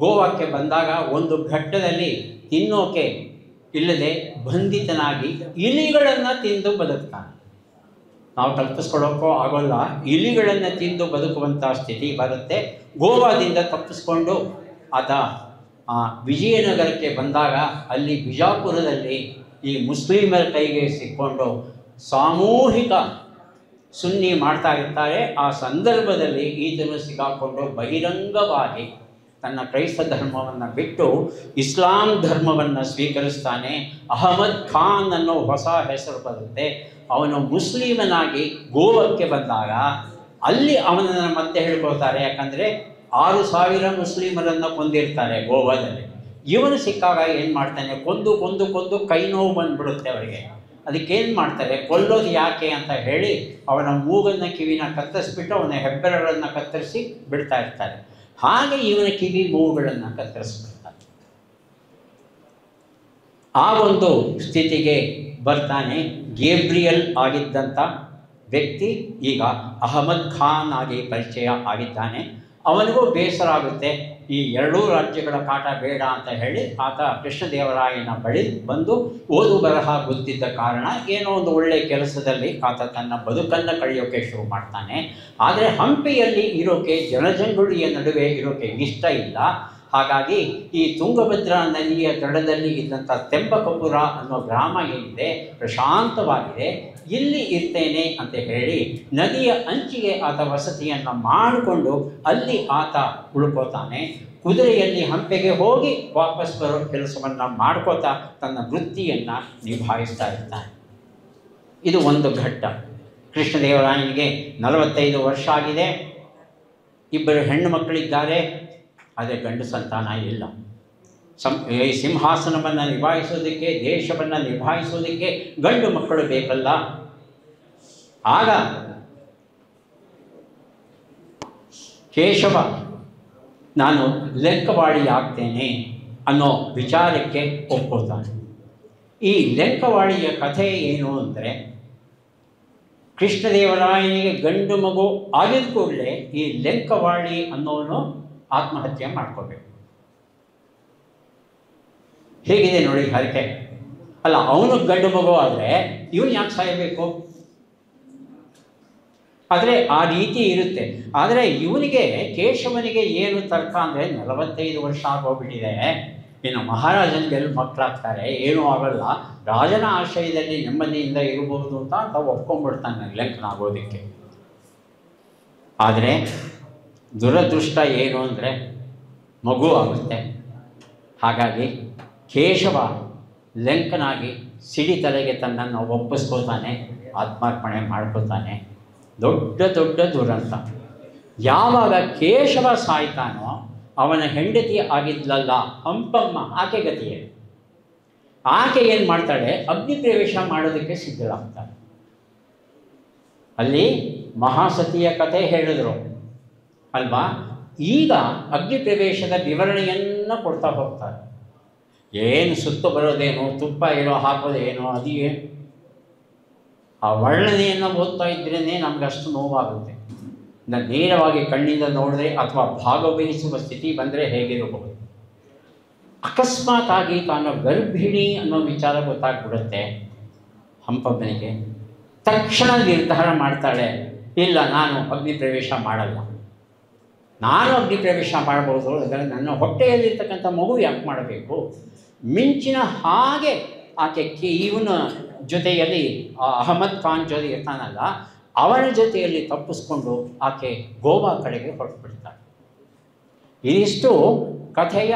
A: ಗೋವಾಕ್ಕೆ ಬಂದಾಗ ಒಂದು ಘಟ್ಟದಲ್ಲಿ ತಿನ್ನೋಕೆ ಇಲ್ಲದೆ ಬಂಧಿತನಾಗಿ ಇಲಿಗಳನ್ನು ತಿಂದು ಬದುಕ್ತಾನೆ. ನಾವು ಕಲ್ಪಿಸ್ಕೊಳ್ಳೋಕ್ಕೋ ಆಗೋಲ್ಲ, ಇಲಿಗಳನ್ನು ತಿಂದು ಬದುಕುವಂಥ ಸ್ಥಿತಿ ಬರುತ್ತೆ. ಗೋವಾದಿಂದ ತಪ್ಪಿಸ್ಕೊಂಡು ಆತ ವಿಜಯನಗರಕ್ಕೆ ಬಂದಾಗ ಅಲ್ಲಿ ಬಿಜಾಪುರದಲ್ಲಿ ಈ ಮುಸ್ಲಿಮರ ಕೈಗೆ ಸಿಕ್ಕೊಂಡು ಸಾಮೂಹಿಕ ಸುನ್ನಿ ಮಾಡ್ತಾ ಇರ್ತಾರೆ. ಆ ಸಂದರ್ಭದಲ್ಲಿ ಈತನು ಸಿಕ್ಕಾಕೊಂಡು ಬಹಿರಂಗವಾಗಿ ತನ್ನ ಕ್ರೈಸ್ತ ಧರ್ಮವನ್ನು ಬಿಟ್ಟು ಇಸ್ಲಾಂ ಧರ್ಮವನ್ನು ಸ್ವೀಕರಿಸ್ತಾನೆ. ಅಹಮದ್ ಖಾನ್ ಅನ್ನೋ ಹೊಸ ಹೆಸರು ಬರುತ್ತೆ. ಅವನು ಮುಸ್ಲಿಮನಾಗಿ ಗೋವಾಕ್ಕೆ ಬಂದಾಗ ಅಲ್ಲಿ ಅವನನ್ನು ಮತ್ತೆ ಹೇಳ್ಕೊಳ್ತಾರೆ. ಯಾಕಂದರೆ 6,000 ಮುಸ್ಲಿಮರನ್ನು ಕೊಂದಿರ್ತಾರೆ ಗೋವಾದಲ್ಲಿ. ಇವನು ಸಿಕ್ಕಾಗ ಏನು ಮಾಡ್ತಾನೆ, ಕೊಂದು ಕೈ ನೋವು ಬಂದುಬಿಡುತ್ತೆ ಅವರಿಗೆ. ಅದಕ್ಕೇನು ಮಾಡ್ತಾರೆ, ಕೊಲ್ಲೋದು ಯಾಕೆ ಅಂತ ಹೇಳಿ ಅವನ ಮೂಗನ್ನು ಕಿವಿನ ಕತ್ತರಿಸ್ಬಿಟ್ಟು ಅವನ ಹೆಬ್ಬೆರಳನ್ನು ಕತ್ತರಿಸಿ ಬಿಡ್ತಾ ಇರ್ತಾರೆ. ಹಾಗೆ ಇವನ ಕಿವಿ ಮೂಗುಗಳನ್ನು ಕತ್ತರಿಸ್ಬಿಡ್ತಾರೆ. ಆ ಒಂದು ಸ್ಥಿತಿಗೆ ಬರ್ತಾನೆ. ಗೇಬ್ರಿಯಲ್ ಆಗಿದ್ದಂಥ ವ್ಯಕ್ತಿ ಈಗ ಅಹಮದ್ ಖಾನ್ ಆಗಿ ಪರಿಚಯ ಆಗಿದ್ದಾನೆ. ಅವನಿಗೂ ಬೇಸರ ಆಗುತ್ತೆ, ಈ ಎರಡೂ ರಾಜ್ಯಗಳ ಕಾಟ ಬೇಡ ಅಂತ ಹೇಳಿ ಆತ ಕೃಷ್ಣದೇವರಾಯನ ಬಳಿ ಬಂದು ಓದು ಬರಹ ಗೊತ್ತಿದ್ದ ಕಾರಣ ಏನೋ ಒಂದು ಒಳ್ಳೆಯ ಕೆಲಸದಲ್ಲಿ ಆತ ತನ್ನ ಬದುಕನ್ನು ಕಳೆಯೋಕ್ಕೆ ಶುರು ಮಾಡ್ತಾನೆ. ಆದರೆ ಹಂಪಿಯಲ್ಲಿ ಇರೋಕ್ಕೆ ಜನಜಂಗುಳಿಯ ನಡುವೆ ಇರೋಕ್ಕೆ ಇಷ್ಟ ಇಲ್ಲ. ಹಾಗಾಗಿ ಈ ತುಂಗಭದ್ರಾ ನದಿಯ ದಡದಲ್ಲಿ ಇದ್ದಂಥ ತೆಂಬಕಪುರ ಅನ್ನೋ ಗ್ರಾಮ ಏನಿದೆ ಪ್ರಶಾಂತವಾಗಿದೆ, ಇಲ್ಲಿ ಇರ್ತೇನೆ ಅಂತ ಹೇಳಿ ನದಿಯ ಅಂಚಿಗೆ ಆತ ವಸತಿಯನ್ನು ಮಾಡಿಕೊಂಡು ಅಲ್ಲಿ ಆತ ಉಳ್ಕೋತಾನೆ. ಕುದುರೆಯಲ್ಲಿ ಹಂಪೆಗೆ ಹೋಗಿ ವಾಪಸ್ ಬರೋ ಕೆಲಸವನ್ನು ಮಾಡ್ಕೋತಾ ತನ್ನ ವೃತ್ತಿಯನ್ನು ನಿಭಾಯಿಸ್ತಾ ಇರ್ತಾನೆ. ಇದು ಒಂದು ಘಟ್ಟ. ಕೃಷ್ಣದೇವರಾಯನಿಗೆ 45 ವರ್ಷ ಆಗಿದೆ. 2 ಹೆಣ್ಣು ಮಕ್ಕಳಿದ್ದಾರೆ, ಆದರೆ ಗಂಡು ಸಂತಾನ ಇಲ್ಲ. ಈ ಸಿಂಹಾಸನವನ್ನು ನಿಭಾಯಿಸೋದಕ್ಕೆ, ದೇಶವನ್ನು ನಿಭಾಯಿಸೋದಕ್ಕೆ ಗಂಡು ಮಕ್ಕಳು ಬೇಕಲ್ಲ. ಆಗ ಕೇಶವ ನಾನು ಲೆಂಕವಾಡಿ ಆಗ್ತೇನೆ ಅನ್ನೋ ವಿಚಾರಕ್ಕೆ ಒಪ್ಕೊಳ್ತಾನೆ. ಈ ಲೆಂಕವಾಡಿಯ ಕಥೆ ಏನು ಅಂದರೆ, ಕೃಷ್ಣದೇವರಾಯನಿಗೆ ಗಂಡು ಮಗು ಆಗಿದ ಕೂಡಲೇ ಈ ಲೆಂಕವಾಡಿ ಅನ್ನೋನು ಆತ್ಮಹತ್ಯೆ ಮಾಡ್ಕೋಬೇಕು. ಹೇಗಿದೆ ನೋಡಿ ಹರಕೆ. ಅಲ್ಲ, ಅವನು ಗಂಡು ಮಗು ಆದರೆ ಇವನು ಯಾಕೆ ಸಾಯಬೇಕು? ಆದರೆ ಆ ರೀತಿ ಇರುತ್ತೆ. ಆದರೆ ಇವನಿಗೆ ಕೇಶವನಿಗೆ ಏನು ತರ್ಕ ಅಂದರೆ 45 ವರ್ಷ ಆಗೋಗ್ಬಿಟ್ಟಿದೆ, ಇನ್ನು ಮಹಾರಾಜನಿಗೆಲ್ಲ ಮಕ್ಕಳಾಗ್ತಾರೆ, ಏನೂ ಆಗೋಲ್ಲ, ರಾಜನ ಆಶ್ರಯದಲ್ಲಿ ನೆಮ್ಮದಿಯಿಂದ ಇರಬಹುದು ಅಂತ ಒಪ್ಕೊಂಡ್ಬಿಡ್ತಾನೆ ಲೆಂಕನಾಗೋದಕ್ಕೆ. ಆದರೆ ದುರದೃಷ್ಟ ಏನು ಅಂದರೆ ಮಗು ಆಗುತ್ತೆ. ಹಾಗಾಗಿ ಕೇಶವ ಲೆಂಕನಾಗಿ ಸಿಡಿತಲೆಗೆ ತನ್ನನ್ನು ಒಪ್ಪಿಸ್ಕೊಳ್ತಾನೆ, ಆತ್ಮಾರ್ಪಣೆ ಮಾಡ್ಕೊಳ್ತಾನೆ. ದೊಡ್ಡ ದೊಡ್ಡ ದುರಂತ. ಯಾವಾಗ ಕೇಶವ ಸಾಯ್ತಾನೋ ಅವನ ಹೆಂಡತಿ ಆಗಿದ್ಲಲ್ಲ ಹಂಪಮ್ಮ, ಆಕೆ ಗತಿಯೇ. ಆಕೆ ಏನು ಮಾಡ್ತಾಳೆ, ಅಗ್ನಿ ಪ್ರವೇಶ ಮಾಡೋದಕ್ಕೆ ಸಿದ್ಧಳಾಗ್ತಾಳೆ. ಅಲ್ಲಿ ಮಹಾಸತಿಯ ಕಥೆ ಹೇಳಿದ್ರು ಅಲ್ವಾ. ಈಗ ಅಗ್ನಿ ಪ್ರವೇಶದ ವಿವರಣೆಯನ್ನು ಕೊಡ್ತಾ ಹೋಗ್ತಾರೆ. ಏನು ಸುತ್ತು ಬರೋದೇನೋ, ತುಪ್ಪ ಏನೋ ಹಾಕೋದೇನೋ, ಅದೇನು ಆ ವರ್ಣನೆಯನ್ನು ಓದ್ತಾ ಇದ್ರೇ ನಮ್ಗೆ ಅಷ್ಟು ನೋವಾಗುತ್ತೆ. ನೇರವಾಗಿ ಕಣ್ಣಿಂದ ನೋಡಿದ್ರೆ ಅಥವಾ ಭಾಗವಹಿಸುವ ಸ್ಥಿತಿ ಬಂದರೆ ಹೇಗಿರಬಹುದು. ಅಕಸ್ಮಾತ್ ಆಗಿ ತಾನು ಗರ್ಭಿಣಿ ಅನ್ನೋ ವಿಚಾರ ಗೊತ್ತಾಗ್ಬಿಡುತ್ತೆ ಹಂಪಮ್ಮನಿಗೆ. ತಕ್ಷಣ ನಿರ್ಧಾರ ಮಾಡ್ತಾಳೆ, ಇಲ್ಲ ನಾನು ಅಗ್ನಿ ಪ್ರವೇಶ ಮಾಡಲ್ಲ. ನಾನು ಅಗ್ನಿ ಪ್ರವೇಶ ಮಾಡ್ಬೋದು, ಅದರ ನನ್ನ ಹೊಟ್ಟೆಯಲ್ಲಿರ್ತಕ್ಕಂಥ ಮಗು ಯಾಕೆ ಮಾಡಬೇಕು? ಮಿಂಚಿನ ಹಾಗೆ ಆಕೆ ಇವನ ಜೊತೆಯಲ್ಲಿ ಅಹಮದ್ ಖಾನ್ ಜೊತೆ ಇರ್ತಾನಲ್ಲ, ಅವನ ಜೊತೆಯಲ್ಲಿ ತಪ್ಪಿಸ್ಕೊಂಡು ಆಕೆ ಗೋವಾ ಕಡೆಗೆ ಹೊರಟುಬಿಡ್ತಾಳೆ. ಇದಿಷ್ಟು ಕಥೆಯ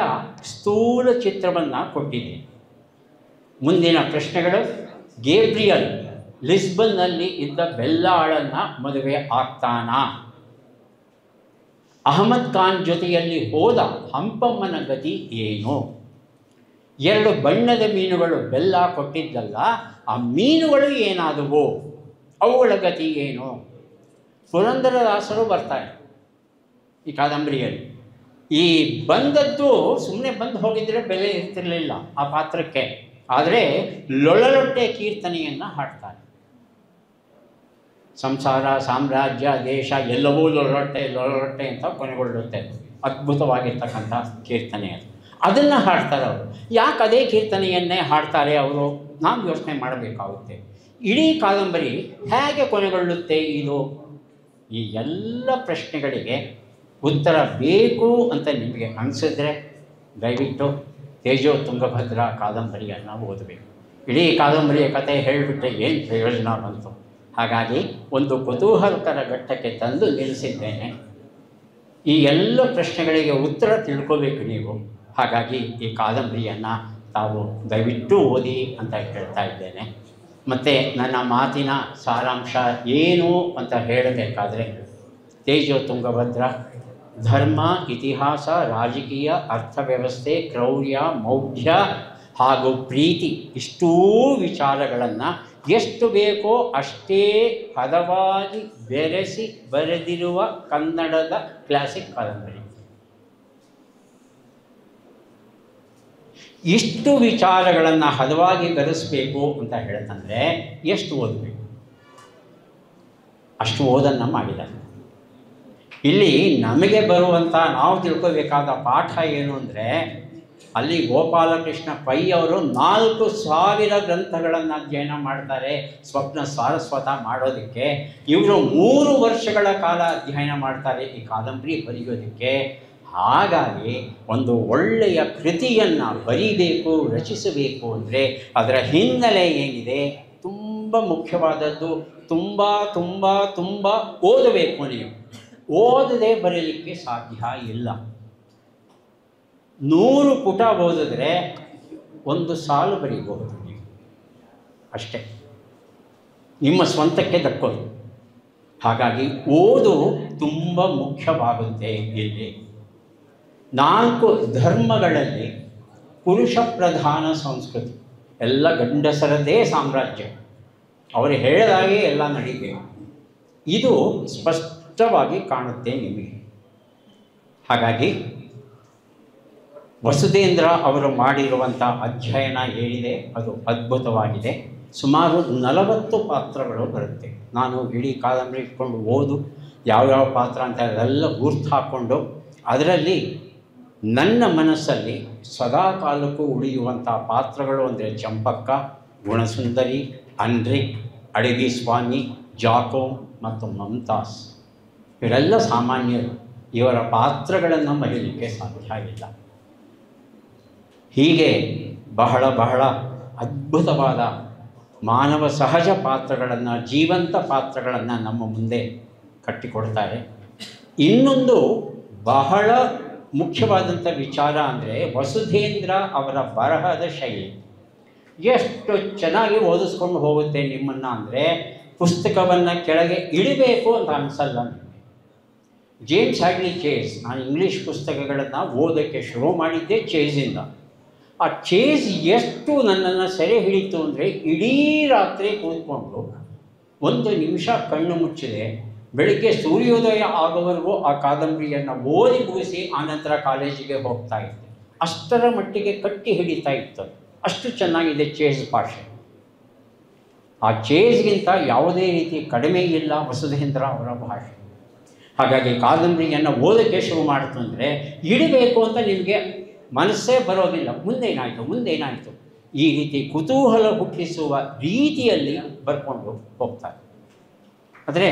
A: ಸ್ಥೂಲ ಚಿತ್ರವನ್ನು ಕೊಟ್ಟಿದೆ. ಮುಂದಿನ ಪ್ರಶ್ನೆಗಳು, ಗೇಬ್ರಿಯಲ್ ಲಿಸ್ಬನ್ನಲ್ಲಿ ಇದ್ದ ಬೆಲ್ಲಾಳನ್ನು ಮದುವೆ ಆಗ್ತಾನಾ? ಅಹಮದ್ ಖಾನ್ ಜೊತೆಯಲ್ಲಿ ಹೋದ ಹಂಪಮ್ಮನ ಗತಿ ಏನು? 2 ಬಣ್ಣದ ಮೀನುಗಳು ಬೆಲ್ಲ ಕೊಟ್ಟಿದ್ದಲ್ಲ, ಆ ಮೀನುಗಳು ಏನಾದವು, ಅವುಗಳ ಗತಿ ಏನು? ಪುರಂದರದಾಸರು ಬರ್ತಾರೆ ಈ ಕಾದಂಬರಿಯಲ್ಲಿ. ಈ ಬಂದದ್ದು ಸುಮ್ಮನೆ ಬಂದು ಹೋಗಿದ್ರೆ ಬೆಲೆ ಇರ್ತಿರಲಿಲ್ಲ ಆ ಪಾತ್ರಕ್ಕೆ. ಆದರೆ ಲೊಳಲೊಟ್ಟೆ ಕೀರ್ತನೆಯನ್ನು ಹಾಡ್ತಾರೆ. ಸಂಸಾರ, ಸಾಮ್ರಾಜ್ಯ, ದೇಶ ಎಲ್ಲವೂ ಲೊಳಲೊಟ್ಟೆ ಲೊಳಲೊಟ್ಟೆ ಅಂತ ಕೊನೆಗೊಳ್ಳುತ್ತೆ. ಅದ್ಭುತವಾಗಿರ್ತಕ್ಕಂಥ ಕೀರ್ತನೆ ಅದು. ಅದನ್ನು ಹಾಡ್ತಾರೆ ಅವರು. ಯಾಕೆ ಅದೇ ಕೀರ್ತನೆಯನ್ನೇ ಹಾಡ್ತಾರೆ ಅವರು? ನಾವು ಯೋಚನೆ ಮಾಡಬೇಕಾಗುತ್ತೆ. ಇಡೀ ಕಾದಂಬರಿ ಹೇಗೆ ಕೊನೆಗೊಳ್ಳುತ್ತೆ ಇದು? ಈ ಎಲ್ಲ ಪ್ರಶ್ನೆಗಳಿಗೆ ಉತ್ತರ ಬೇಕು ಅಂತ ನಿಮಗೆ ಅನಿಸಿದ್ರೆ ದಯವಿಟ್ಟು ತೇಜೋ ತುಂಗಭದ್ರ ಕಾದಂಬರಿಯನ್ನು ಓದಬೇಕು. ಇಡೀ ಕಾದಂಬರಿಯ ಕಥೆ ಹೇಳಿಬಿಟ್ರೆ ಏನು ಪ್ರಯೋಜನ ಬಂತು? ಹಾಗಾಗಿ ಒಂದು ಕುತೂಹಲಕರ ಘಟ್ಟಕ್ಕೆ ತಂದು ನಿಲ್ಲಿಸಿದ್ದೇನೆ. ಈ ಎಲ್ಲ ಪ್ರಶ್ನೆಗಳಿಗೆ ಉತ್ತರ ತಿಳ್ಕೋಬೇಕು ನೀವು. ಹಾಗಾಗಿ ಈ ಕಾದಂಬರಿಯನ್ನು ತಾವು ದಯವಿಟ್ಟು ಓದಿ ಅಂತ ಹೇಳ್ತಾ ಇದ್ದೇನೆ. ಮತ್ತು ನನ್ನ ಮಾತಿನ ಸಾರಾಂಶ ಏನು ಅಂತ ಹೇಳಬೇಕಾದ್ರೆ, ತೇಜೋ ತುಂಗಭದ್ರ ಧರ್ಮ, ಇತಿಹಾಸ, ರಾಜಕೀಯ, ಅರ್ಥವ್ಯವಸ್ಥೆ, ಕ್ರೌರ್ಯ, ಮೌಢ್ಯ ಹಾಗೂ ಪ್ರೀತಿ ಇಷ್ಟೂ ವಿಚಾರಗಳನ್ನು ಎಷ್ಟು ಬೇಕೋ ಅಷ್ಟೇ ಹದವಾಗಿ ಬೆರೆಸಿ ಬರೆದಿರುವ ಕನ್ನಡದ ಕ್ಲಾಸಿಕ್ ಕಾದಂಬರಿ. ಇಷ್ಟು ವಿಚಾರಗಳನ್ನು ಹದವಾಗಿ ಬೆರೆಸಬೇಕು ಅಂತ ಹೇಳ್ತಂದರೆ ಎಷ್ಟು ಓದಬೇಕು? ಅಷ್ಟು ಓದನ್ನು ಮಾಡಿದ್ದಾರೆ. ಇಲ್ಲಿ ನಮಗೆ ಬರುವಂಥ ನಾವು ತಿಳ್ಕೋಬೇಕಾದ ಪಾಠ ಏನು ಅಂದರೆ, ಅಲ್ಲಿ ಗೋಪಾಲಕೃಷ್ಣ ಪೈ ಅವರು 4000 ಗ್ರಂಥಗಳನ್ನು ಅಧ್ಯಯನ ಮಾಡ್ತಾರೆ ಸ್ವಪ್ನ ಸಾರಸ್ವತ ಮಾಡೋದಕ್ಕೆ. ಇವರು 3 ವರ್ಷಗಳ ಕಾಲ ಅಧ್ಯಯನ ಮಾಡ್ತಾರೆ ಈ ಕಾದಂಬರಿ ಬರೆಯೋದಕ್ಕೆ. ಹಾಗಾಗಿ ಒಂದು ಒಳ್ಳೆಯ ಕೃತಿಯನ್ನು ಬರೀಬೇಕು, ರಚಿಸಬೇಕು ಅಂದರೆ ಅದರ ಹಿನ್ನೆಲೆ ಏನಿದೆ ತುಂಬ ಮುಖ್ಯವಾದದ್ದು. ತುಂಬ ತುಂಬ ತುಂಬ ಓದಬೇಕು. ನೀವು ಓದದೆ ಬರೀಲಿಕ್ಕೆ ಸಾಧ್ಯ ಇಲ್ಲ. 100 ಪುಟ ಓದಿದ್ರೆ 1 ಸಾಲು ಬರೀಬಹುದು ನೀವು, ಅಷ್ಟೇ, ನಿಮ್ಮ ಸ್ವಂತಕ್ಕೆ ದಕ್ಕೋದು. ಹಾಗಾಗಿ ಓದು ತುಂಬ ಮುಖ್ಯವಾಗುತ್ತೆ. ಇಲ್ಲಿ 4 ಧರ್ಮಗಳಲ್ಲಿ ಪುರುಷ ಪ್ರಧಾನ ಸಂಸ್ಕೃತಿ, ಎಲ್ಲ ಗಂಡಸರದೇ ಸಾಮ್ರಾಜ್ಯ, ಅವರು ಹೇಳಿದಾಗೆ ಎಲ್ಲ ನಡೀಬೇಕು. ಇದು ಸ್ಪಷ್ಟವಾಗಿ ಕಾಣುತ್ತೆ ನಿಮಗೆ. ಹಾಗಾಗಿ ವಸುಧೇಂದ್ರ ಅವರು ಮಾಡಿರುವಂಥ ಅಧ್ಯಯನ ಏನಿದೆ ಅದು ಅದ್ಭುತವಾಗಿದೆ. ಸುಮಾರು 40 ಪಾತ್ರಗಳು ಬರುತ್ತೆ. ನಾನು ಇಡೀ ಕಾದಂಬರಿ ಇಟ್ಕೊಂಡು ಓದು ಯಾವ್ಯಾವ ಪಾತ್ರ ಅಂತ ಎಲ್ಲ ಗುರ್ತು ಹಾಕ್ಕೊಂಡು ಅದರಲ್ಲಿ ನನ್ನ ಮನಸ್ಸಲ್ಲಿ ಸದಾ ಕಾಲಕ್ಕೂ ಉಳಿಯುವಂಥ ಪಾತ್ರಗಳು ಅಂದರೆ ಚಂಪಕ್ಕ, ಗುಣಸುಂದರಿ, ಅನ್ರಿಕ್, ಅಡವಿ ಸ್ವಾಮಿ, ಜಾಕೋ ಮತ್ತು ಮಮ್ತಾಸ್. ಇವರೆಲ್ಲ ಸಾಮಾನ್ಯರು. ಇವರ ಪಾತ್ರಗಳನ್ನು ಮರೆಯಲಿಕ್ಕೆ ಸಾಧ್ಯ ಇಲ್ಲ. ಹೀಗೆ ಬಹಳ ಬಹಳ ಅದ್ಭುತವಾದ ಮಾನವ ಸಹಜ ಪಾತ್ರಗಳನ್ನು, ಜೀವಂತ ಪಾತ್ರಗಳನ್ನು ನಮ್ಮ ಮುಂದೆ ಕಟ್ಟಿಕೊಡ್ತಾರೆ. ಇನ್ನೊಂದು ಬಹಳ ಮುಖ್ಯವಾದಂಥ ವಿಚಾರ ಅಂದರೆ ವಸುಧೇಂದ್ರ ಅವರ ಬರಹದ ಶೈಲಿ ಎಷ್ಟು ಚೆನ್ನಾಗಿ ಓದಿಸ್ಕೊಂಡು ಹೋಗುತ್ತೆ ನಿಮ್ಮನ್ನು ಅಂದರೆ ಪುಸ್ತಕವನ್ನು ಕೆಳಗೆ ಇಡಬೇಕು ಅಂತ ಅನಿಸಲ್ಲ ನಿಮಗೆ. ಜೇಮ್ಸ್ ಹ್ಯಾಡ್ಲಿ ಚೇಸ್, ನಾನು ಇಂಗ್ಲೀಷ್ ಪುಸ್ತಕಗಳನ್ನು ಓದೋಕ್ಕೆ ಶುರು ಮಾಡಿದ್ದೆ ಚೇಸಿಂದ. ಆ ಚೇಸ್ ಎಷ್ಟು ನನ್ನನ್ನು ಸೆರೆ ಹಿಡಿತು ಅಂದರೆ ಇಡೀ ರಾತ್ರಿ ಕೂತ್ಕೊಂಡು 1 ನಿಮಿಷ ಕಣ್ಣು ಮುಚ್ಚಿದೆ ಬೆಳಿಗ್ಗೆ ಸೂರ್ಯೋದಯ ಆಗೋವರೆಗೂ ಆ ಕಾದಂಬರಿಯನ್ನು ಓದಿ ಮುಗಿಸಿ ಆನಂತರ ಕಾಲೇಜಿಗೆ ಹೋಗ್ತಾ ಇದ್ದೆ. ಅಷ್ಟರ ಮಟ್ಟಿಗೆ ಕಟ್ಟಿ ಹಿಡಿತಾ ಇತ್ತು. ಅಷ್ಟು ಚೆನ್ನಾಗಿದೆ ಚೇಸ್ ಭಾಷೆ. ಆ ಚೇಸ್ಗಿಂತ ಯಾವುದೇ ರೀತಿ ಕಡಿಮೆ ಇಲ್ಲ ವಸುಧೇಂದ್ರ ಅವರ ಭಾಷೆ. ಹಾಗಾಗಿ ಕಾದಂಬರಿಯನ್ನು ಓದೋಕ್ಕೆ ಶುರು ಮಾಡ್ತು ಅಂದರೆ ಇಡಬೇಕು ಅಂತ ನಿಮಗೆ ಮನಸ್ಸೇ ಬರೋದಿಲ್ಲ. ಮುಂದೇನಾಯಿತು ಈ ರೀತಿ ಕುತೂಹಲ ಹುಟ್ಟಿಸುವ ರೀತಿಯಲ್ಲಿ ಬರ್ಕೊಂಡು ಹೋಗ್ತಾರೆ. ಆದರೆ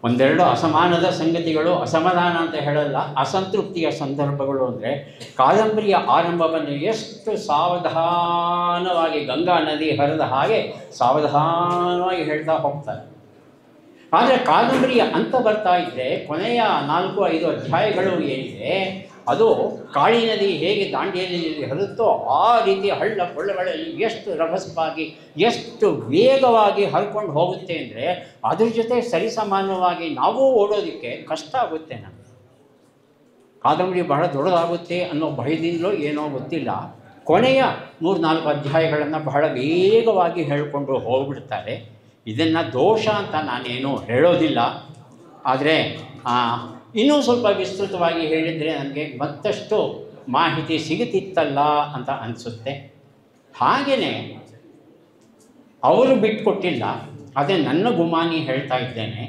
A: 1-2 ಅಸಮಾನದ ಸಂಗತಿಗಳು, ಅಸಮಾಧಾನ ಅಂತ ಹೇಳಲ್ಲ, ಅಸಂತೃಪ್ತಿಯ ಸಂದರ್ಭಗಳು ಅಂದರೆ ಕಾದಂಬರಿಯ ಆರಂಭವನ್ನು ಎಷ್ಟು ಸಾವಧಾನವಾಗಿ ಗಂಗಾ ನದಿ ಹರಿದ ಹಾಗೆ ಸಾವಧಾನವಾಗಿ ಹೇಳ್ತಾ ಹೋಗ್ತಾರೆ. ಆದರೆ ಕಾದಂಬರಿಯ ಅಂತ ಬರ್ತಾ ಇದ್ದರೆ ಕೊನೆಯ 4-5 ಅಧ್ಯಾಯಗಳು ಏನಿದೆ ಅದು ಕಾಳಿ ನದಿ ಹೇಗೆ ದಾಂಡೇಲಿ ಹರಿಯುತ್ತೋ ಆ ರೀತಿ ಹಳ್ಳ ಕೊಳ್ಳಗಳಲ್ಲಿ ಎಷ್ಟು ರಭಸವಾಗಿ ಎಷ್ಟು ವೇಗವಾಗಿ ಹರ್ಕೊಂಡು ಹೋಗುತ್ತೆ ಅಂದರೆ ಅದ್ರ ಜೊತೆ ಸರಿಸಮಾನವಾಗಿ ನಾವು ಓಡೋದಕ್ಕೆ ಕಷ್ಟ ಆಗುತ್ತೆ. ನಮಗೆ ಕಾದಂಬರಿ ಬಹಳ ದೊಡ್ಡದಾಗುತ್ತೆ ಅನ್ನೋ ಭಯದಿಂದಲೋ ಏನೋ ಗೊತ್ತಿಲ್ಲ, ಕೊನೆಯ 3-4 ಅಧ್ಯಾಯಗಳನ್ನು ಬಹಳ ವೇಗವಾಗಿ ಹೇಳಿಕೊಂಡು ಹೋಗ್ಬಿಡ್ತಾರೆ. ಇದನ್ನು ದೋಷ ಅಂತ ನಾನೇನು ಹೇಳೋದಿಲ್ಲ, ಆದರೆ ಇನ್ನೂ ಸ್ವಲ್ಪ ವಿಸ್ತೃತವಾಗಿ ಹೇಳಿದರೆ ನನಗೆ ಮತ್ತಷ್ಟು ಮಾಹಿತಿ ಸಿಗುತ್ತಿತ್ತಲ್ಲ ಅಂತ ಅನಿಸುತ್ತೆ. ಹಾಗೆಯೇ ಅವರು ಬಿಟ್ಟುಕೊಟ್ಟಿಲ್ಲ, ಅದೇ ನನ್ನ ಗುಮಾನಿ ಹೇಳ್ತಾ ಇದ್ದೇನೆ.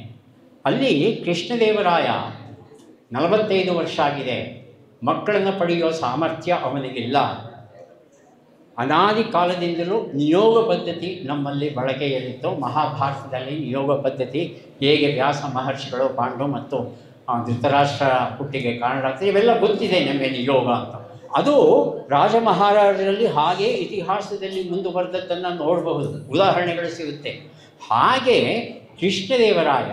A: ಅಲ್ಲಿ ಕೃಷ್ಣದೇವರಾಯ 45 ವರ್ಷ ಆಗಿದೆ, ಮಕ್ಕಳನ್ನು ಪಡೆಯೋ ಸಾಮರ್ಥ್ಯ ಅವನಿಗಿಲ್ಲ. ಅನಾದಿ ಕಾಲದಿಂದಲೂ ನಿಯೋಗ ಪದ್ಧತಿ ನಮ್ಮಲ್ಲಿ ಬಳಕೆಯಲ್ಲಿತ್ತು. ಮಹಾಭಾರತದಲ್ಲಿ ನಿಯೋಗ ಪದ್ಧತಿ ಹೇಗೆ ವ್ಯಾಸ ಮಹರ್ಷಿಗಳು ಪಾಂಡು ಮತ್ತು ಧೃತರಾಷ್ಟ್ರ ಹುಟ್ಟಿಗೆ ಕಾರಣ ಆಗ್ತದೆ ಇವೆಲ್ಲ ಗೊತ್ತಿದೆ ನಮಗೆ ನಿಯೋಗ ಅಂತ. ಅದು ರಾಜ ಮಹಾರಾಜರಲ್ಲಿ ಹಾಗೆ ಇತಿಹಾಸದಲ್ಲಿ ಮುಂದುವರೆದದ್ದನ್ನು ನೋಡಬಹುದು, ಉದಾಹರಣೆಗಳು ಸಿಗುತ್ತೆ. ಹಾಗೆ ಕೃಷ್ಣದೇವರಾಯ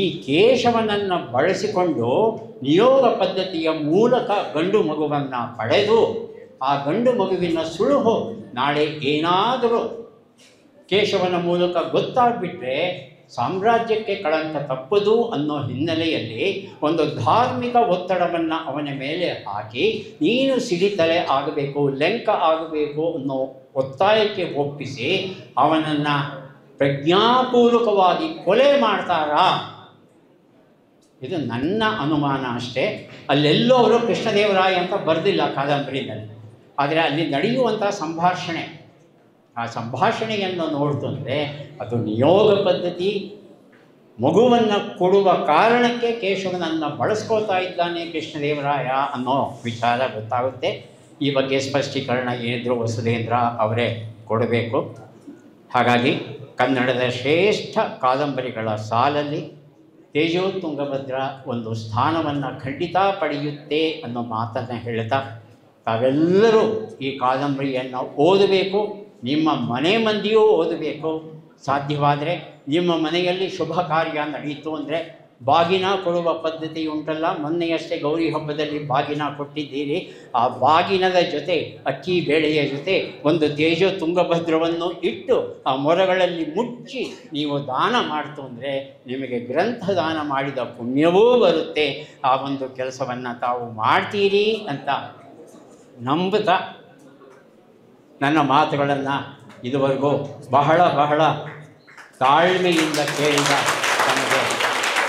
A: ಈ ಕೇಶವನನ್ನು ಬಳಸಿಕೊಂಡು ನಿಯೋಗ ಪದ್ಧತಿಯ ಮೂಲಕ ಗಂಡು ಮಗುವನ್ನು ಪಡೆದು ಆ ಗಂಡು ಮಗುವಿನ ಸುಳುಹು ನಾಳೆ ಏನಾದರೂ ಕೇಶವನ ಮೂಲಕ ಗೊತ್ತಾಗ್ಬಿಟ್ರೆ ಸಾಮ್ರಾಜ್ಯಕ್ಕೆ ಕಳಂಕ ತಪ್ಪದು ಅನ್ನೋ ಹಿನ್ನೆಲೆಯಲ್ಲಿ ಒಂದು ಧಾರ್ಮಿಕ ಒತ್ತಡವನ್ನು ಅವನ ಮೇಲೆ ಹಾಕಿ ನೀನು ಸಿಡಿತಲೆ ಆಗಬೇಕು, ಲೆಂಕ ಆಗಬೇಕು ಅನ್ನೋ ಒತ್ತಾಯಕ್ಕೆ ಒಪ್ಪಿಸಿ ಅವನನ್ನು ಪ್ರಜ್ಞಾಪೂರ್ವಕವಾಗಿ ಕೊಲೆ ಮಾಡ್ತಾರಾ? ಇದು ನನ್ನ ಅನುಮಾನ ಅಷ್ಟೇ. ಅಲ್ಲೆಲ್ಲೋ ಅವರು ಕೃಷ್ಣದೇವರಾಯ ಅಂತ ಬರೆದಿಲ್ಲ ಕಾದಂಬರಿನಲ್ಲಿ, ಆದರೆ ಅಲ್ಲಿ ನಡೆಯುವಂಥ ಸಂಭಾಷಣೆ, ಆ ಸಂಭಾಷಣೆಯನ್ನು ನೋಡ್ತಂದರೆ ಅದು ನಿಯೋಗ ಪದ್ಧತಿ, ಮಗುವನ್ನು ಕೊಡುವ ಕಾರಣಕ್ಕೆ ಕೇಶವನನ್ನು ಬಳಸ್ಕೊಳ್ತಾ ಇದ್ದಾನೆ ಕೃಷ್ಣದೇವರಾಯ ಅನ್ನೋ ವಿಚಾರ ಗೊತ್ತಾಗುತ್ತೆ. ಈ ಬಗ್ಗೆ ಸ್ಪಷ್ಟೀಕರಣ ಏನಿದ್ರು ವಸುಧೇಂದ್ರ ಅವರೇ ಕೊಡಬೇಕು. ಹಾಗಾಗಿ ಕನ್ನಡದ ಶ್ರೇಷ್ಠ ಕಾದಂಬರಿಗಳ ಸಾಲಲ್ಲಿ ತೇಜೋ ತುಂಗಭದ್ರ ಒಂದು ಸ್ಥಾನವನ್ನು ಖಂಡಿತ ಪಡೆಯುತ್ತೆ ಅನ್ನೋ ಮಾತನ್ನು ಹೇಳ್ತಾ ತಾವೆಲ್ಲರೂ ಈ ಕಾದಂಬರಿಯನ್ನು ಓದಬೇಕು. ನಿಮ್ಮ ಮನೆ ಮಂದಿಯೂ ಓದಬೇಕು. ಸಾಧ್ಯವಾದರೆ ನಿಮ್ಮ ಮನೆಯಲ್ಲಿ ಶುಭ ಕಾರ್ಯ ನಡೀತು ಅಂದರೆ ಬಾಗಿನ ಕೊಡುವ ಪದ್ಧತಿ ಉಂಟಲ್ಲ, ಮೊನ್ನೆಯಷ್ಟೇ ಗೌರಿ ಹಬ್ಬದಲ್ಲಿ ಬಾಗಿನ ಕೊಟ್ಟಿದ್ದೀರಿ. ಆ ಬಾಗಿನದ ಜೊತೆ ಅಕ್ಕಿ ಬೇಳೆಯ ಜೊತೆ ಒಂದು ತೇಜೋ ತುಂಗಭದ್ರವನ್ನು ಇಟ್ಟು ಆ ಮೊರಗಳಲ್ಲಿ ಮುಚ್ಚಿ ನೀವು ದಾನ ಮಾಡ್ತು ಅಂದರೆ ನಿಮಗೆ ಗ್ರಂಥದಾನ ಮಾಡಿದ ಪುಣ್ಯವೂ ಬರುತ್ತೆ. ಆ ಒಂದು ಕೆಲಸವನ್ನು ತಾವು ಮಾಡ್ತೀರಿ ಅಂತ ನಂಬುತ್ತಾ ನನ್ನ ಮಾತುಗಳನ್ನು ಇದುವರೆಗೂ ಬಹಳ ಬಹಳ ತಾಳ್ಮೆಯಿಂದ ಕೇಳಿದ ತಮಗೆ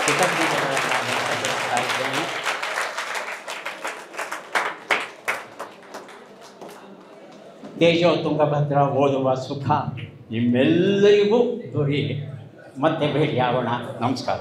A: ಕೃತಜ್ಞತೆಗಳನ್ನು ವ್ಯಕ್ತಪಡಿಸ್ತಾ ಇದ್ದೇನೆ. ತೇಜೋ ತುಂಗಭದ್ರ ಓದುವ ಸುಖ ನಿಮ್ಮೆಲ್ಲರಿಗೂ ದೊರೆಯಲಿ. ಮತ್ತೆ ಭೇಟಿಯಾಗೋಣ. ನಮಸ್ಕಾರ.